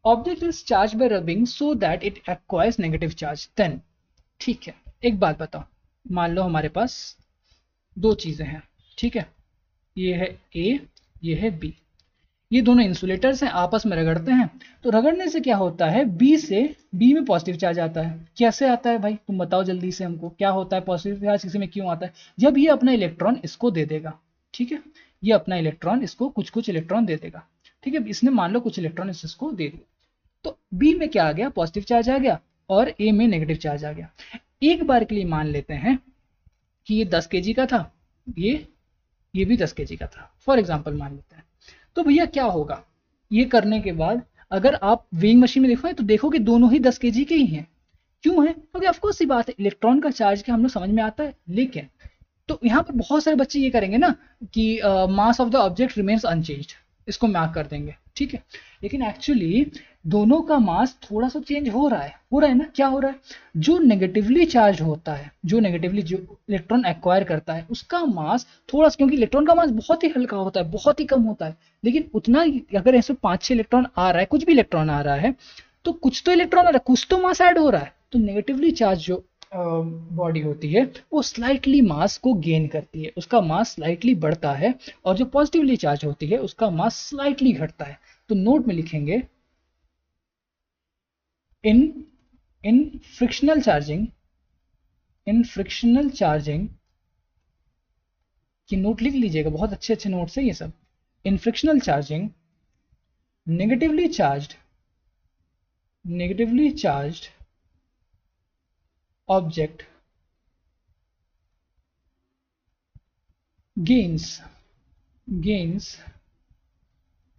Object is charge by rubbing so that it acquires negative charge, then. ठीक है, एक बात बताओ, मान लो हमारे पास दो चीजें हैं। ठीक है, ये है A, ये है B। ये दोनों इंसुलेटर्स हैं, आपस में रगड़ते हैं, तो रगड़ने से क्या होता है, B से B में पॉजिटिव चार्ज आता है। कैसे आता है भाई, तुम बताओ जल्दी से हमको, क्या होता है पॉजिटिव चार्ज किसी में क्यों आता है? जब ये अपना इलेक्ट्रॉन इसको दे देगा। ठीक है, ये अपना इलेक्ट्रॉन इसको कुछ इलेक्ट्रॉन दे देगा। ठीक है, इसने मान लो कुछ इलेक्ट्रॉन इसको दे दिया, तो B में क्या आ गया, पॉजिटिव चार्ज आ गया, और A में नेगेटिव चार्ज आ गया। एक बार के लिए मान लेते हैं कि ये 10 kg का था, ये भी 10 kg का था, फॉर एग्जाम्पल मान लेते हैं। तो भैया क्या होगा, ये करने के बाद अगर आप वेइंग मशीन में देखो तो देखो कि दोनों ही 10 kg के ही हैं, क्यों है? क्योंकि ऑफकोर्स सी बात है, इलेक्ट्रॉन का चार्ज क्या हम लोग समझ में आता है, लेकिन तो यहाँ पर बहुत सारे बच्चे ये करेंगे ना कि mass of the object remains unchanged, इसको मार्क कर देंगे, ठीक है। लेकिन एक्चुअली दोनों का मास थोड़ा सा चेंज हो रहा है ना, क्या हो रहा है? जो नेगेटिवली चार्ज होता है, जो नेगेटिवली जो इलेक्ट्रॉन एक्वायर करता है, उसका मास थोड़ा सा, क्योंकि इलेक्ट्रॉन का मास बहुत ही हल्का होता है, बहुत ही कम होता है, लेकिन उतना अगर ऐसे 5-6 इलेक्ट्रॉन आ रहा है, कुछ भी इलेक्ट्रॉन आ रहा है, तो कुछ तो इलेक्ट्रॉन आ रहा है, कुछ तो मास ऐड हो रहा है, तो नेगेटिवली चार्ज जो बॉडी होती है वो स्लाइटली मास को गेन करती है, उसका मास स्लाइटली बढ़ता है, और जो पॉजिटिवली चार्ज होती है उसका मास स्लाइटली घटता है। तो नोट में लिखेंगे in in frictional charging, in frictional charging की नोट लिख लीजिएगा, बहुत अच्छे अच्छे नोट्स है ये सब। In frictional charging negatively charged object gains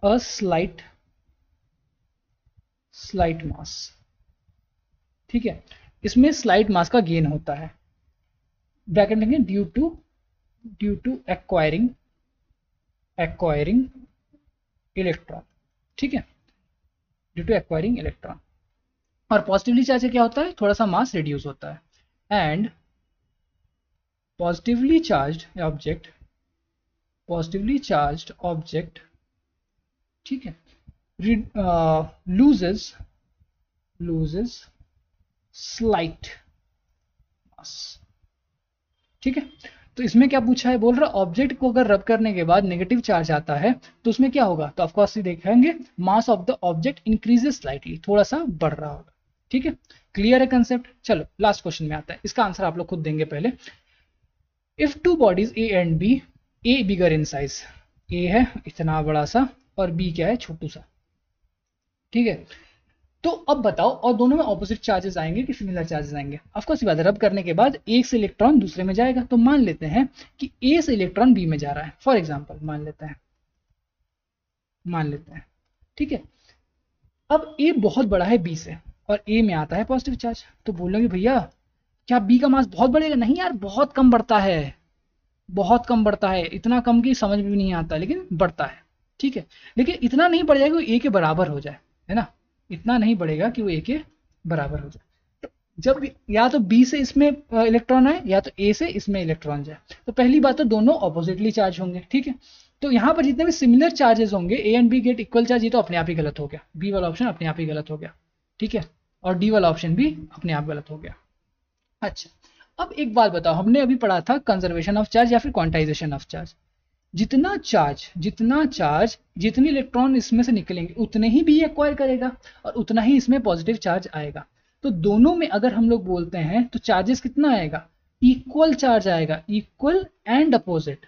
a slight mass, ठीक है। इसमें स्लाइट मास का गेन होता है, ब्रैकेट में ड्यू टू एक्वायरिंग इलेक्ट्रॉन, ठीक है, ड्यू टू एक्वायरिंग इलेक्ट्रॉन। और पॉजिटिवली चार्ज क्या होता है, थोड़ा सा मास रिड्यूस होता है। एंड पॉजिटिवली चार्ज्ड ऑब्जेक्ट, ठीक है, loses slight mass, ठीक है। तो इसमें क्या पूछा है, बोल रहा ऑब्जेक्ट को अगर रब करने के बाद नेगेटिव चार्ज आता है तो उसमें क्या होगा, तो ऑफकोर्स देखेंगे mass of the object increases slightly, थोड़ा सा बढ़ रहा होगा, ठीक है। क्लियर है कंसेप्ट? चलो लास्ट क्वेश्चन में आता है, इसका आंसर आप लोग खुद देंगे पहले। If two bodies A and B, A bigger in size, A है इतना बड़ा सा और बी क्या है, छोटू सा, ठीक है। तो अब बताओ, और दोनों में ऑपोजिट चार्जेस आएंगे कि सिमिलर चार्जेस आएंगे? ऑफकोर्स बात है, रब करने के बाद एक से इलेक्ट्रॉन दूसरे में जाएगा, तो मान लेते हैं कि ए से इलेक्ट्रॉन बी में जा रहा है, फॉर एग्जांपल मान लेते हैं, ठीक है। अब ए बहुत बड़ा है बी से, और ए में आता है पॉजिटिव चार्ज, तो बोलोगे भैया क्या बी का मास बहुत बढ़ेगा? नहीं यार, बहुत कम बढ़ता है, बहुत कम बढ़ता है, इतना कम कि समझ में भी नहीं आता, लेकिन बढ़ता है, ठीक है। लेकिन इतना नहीं बढ़ जाएगा कि ए के बराबर हो जाए, है ना, इतना नहीं बढ़ेगा कि वो ए के बराबर हो जाए। तो जब या तो बी से इसमें इलेक्ट्रॉन आए, या तो ए से इसमें इलेक्ट्रॉन जाए, तो पहली बात तो दोनों ऑपोजिटली चार्ज होंगे, ठीक है। तो यहाँ पर जितने भी सिमिलर चार्जेस होंगे, A and B get equal charge, ये तो अपने आप ही गलत हो गया, बी वाला ऑप्शन अपने आप ही गलत हो गया, ठीक है, और डी वाला ऑप्शन भी अपने आप गलत हो गया। अच्छा, अब एक बात बताओ, हमने अभी पढ़ा था कंजर्वेशन ऑफ चार्ज या फिर क्वांटाइजेशन ऑफ चार्ज। जितना चार्ज जितने इलेक्ट्रॉन इसमें से निकलेंगे उतने ही बी एक्वायर करेगा, और उतना ही इसमें पॉजिटिव चार्ज आएगा। तो दोनों में अगर हम लोग बोलते हैं तो चार्जेस कितना आएगा, इक्वल चार्ज आएगा, equal and opposite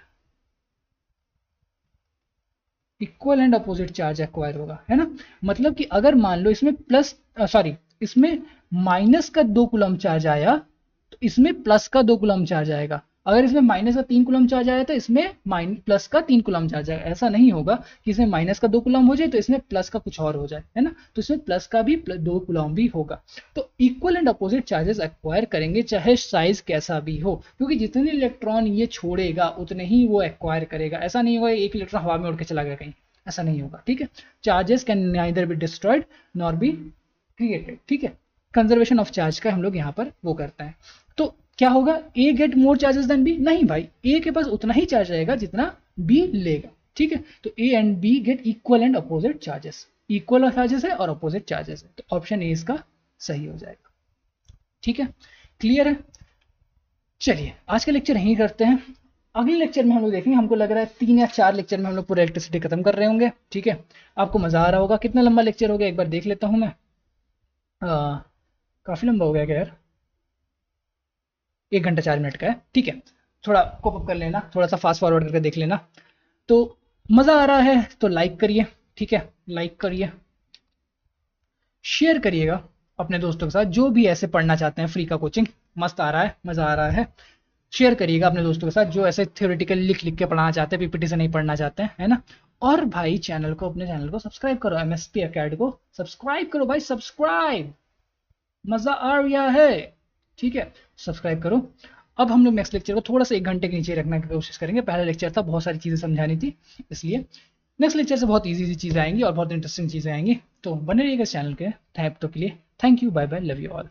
charge acquire होगा, है ना। मतलब कि अगर मान लो इसमें इसमें माइनस का 2 कूलम चार्ज आया, तो इसमें प्लस का 2 कूलम चार्ज आएगा। अगर इसमें माइनस का 3 कूलम चार्ज आया तो इसमें प्लस का 3 कूलम चार्ज आएगा। ऐसा नहीं होगा कि इसमें माइनस का 2 कूलम हो जाए तो इसमें प्लस का कुछ और हो जाए, है ना। तो इसमें प्लस का भी 2 कूलम भी होगा। तो equal and opposite charges acquire करेंगे, चाहे साइज कैसा भी हो, क्योंकि जितने इलेक्ट्रॉन ये छोड़ेगा उतने ही वो एक्वायर करेगा। ऐसा नहीं होगा एक इलेक्ट्रॉन हवा में उड़ के चला गया कहीं, ऐसा नहीं होगा, ठीक है। Charges can neither be destroyed nor be created, ठीक है। कंजर्वेशन ऑफ चार्ज का हम लोग यहाँ पर वो करते हैं। तो क्या होगा, A get more charges than B? नहीं भाई, ए के पास उतना ही चार्ज रहेगा जितना बी लेगा, ठीक है। तो A and B get equal and opposite charges, equal charges है और अपोजिट चार्जेस है, तो ऑप्शन ए इसका सही हो जाएगा, ठीक है। क्लियर है? चलिए आज का लेक्चर यहीं करते हैं, अगले लेक्चर में हम लोग देखेंगे, हमको लग रहा है 3 या 4 लेक्चर में हम लोग पूरा इलेक्ट्रिसिटी खत्म कर रहे होंगे, ठीक है। आपको मजा आ रहा होगा। कितना लंबा लेक्चर हो गया एक बार देख लेता हूं मैं, काफी लंबा हो गया क्या यार, 1 घंटा 4 मिनट का है, ठीक है। थोड़ा कोप अप कर लेना, थोड़ा सा फास्ट फॉरवर्ड करके देख लेना। तो मजा आ रहा है तो लाइक करिए, ठीक है, लाइक करिए, शेयर करिएगा अपने दोस्तों के साथ, जो भी ऐसे पढ़ना चाहते हैं फ्री का कोचिंग, मस्त आ रहा है, मजा आ रहा है। शेयर करिएगा अपने दोस्तों के साथ जो ऐसे थ्योरेटिकल लिख लिख के पढ़ना चाहते हैं, पीपीटी से नहीं पढ़ना चाहते हैं, है ना। और भाई अपने चैनल को सब्सक्राइब करो, एमएसपी एकेडमी को सब्सक्राइब करो भाई, सब्सक्राइब। मज़ा आ रहा है, ठीक है, सब्सक्राइब करो। अब हम लोग नेक्स्ट लेक्चर को थोड़ा सा 1 घंटे के नीचे रखने की कोशिश करेंगे। पहला लेक्चर था, बहुत सारी चीज़ें समझानी थी, इसलिए नेक्स्ट लेक्चर से बहुत ईजी सी चीज़ें आएंगी और बहुत इंटरेस्टिंग चीज़ें आएंगी। तो बने रहिएगा इस चैनल के, तब तक के लिए thank you, bye bye, love you all.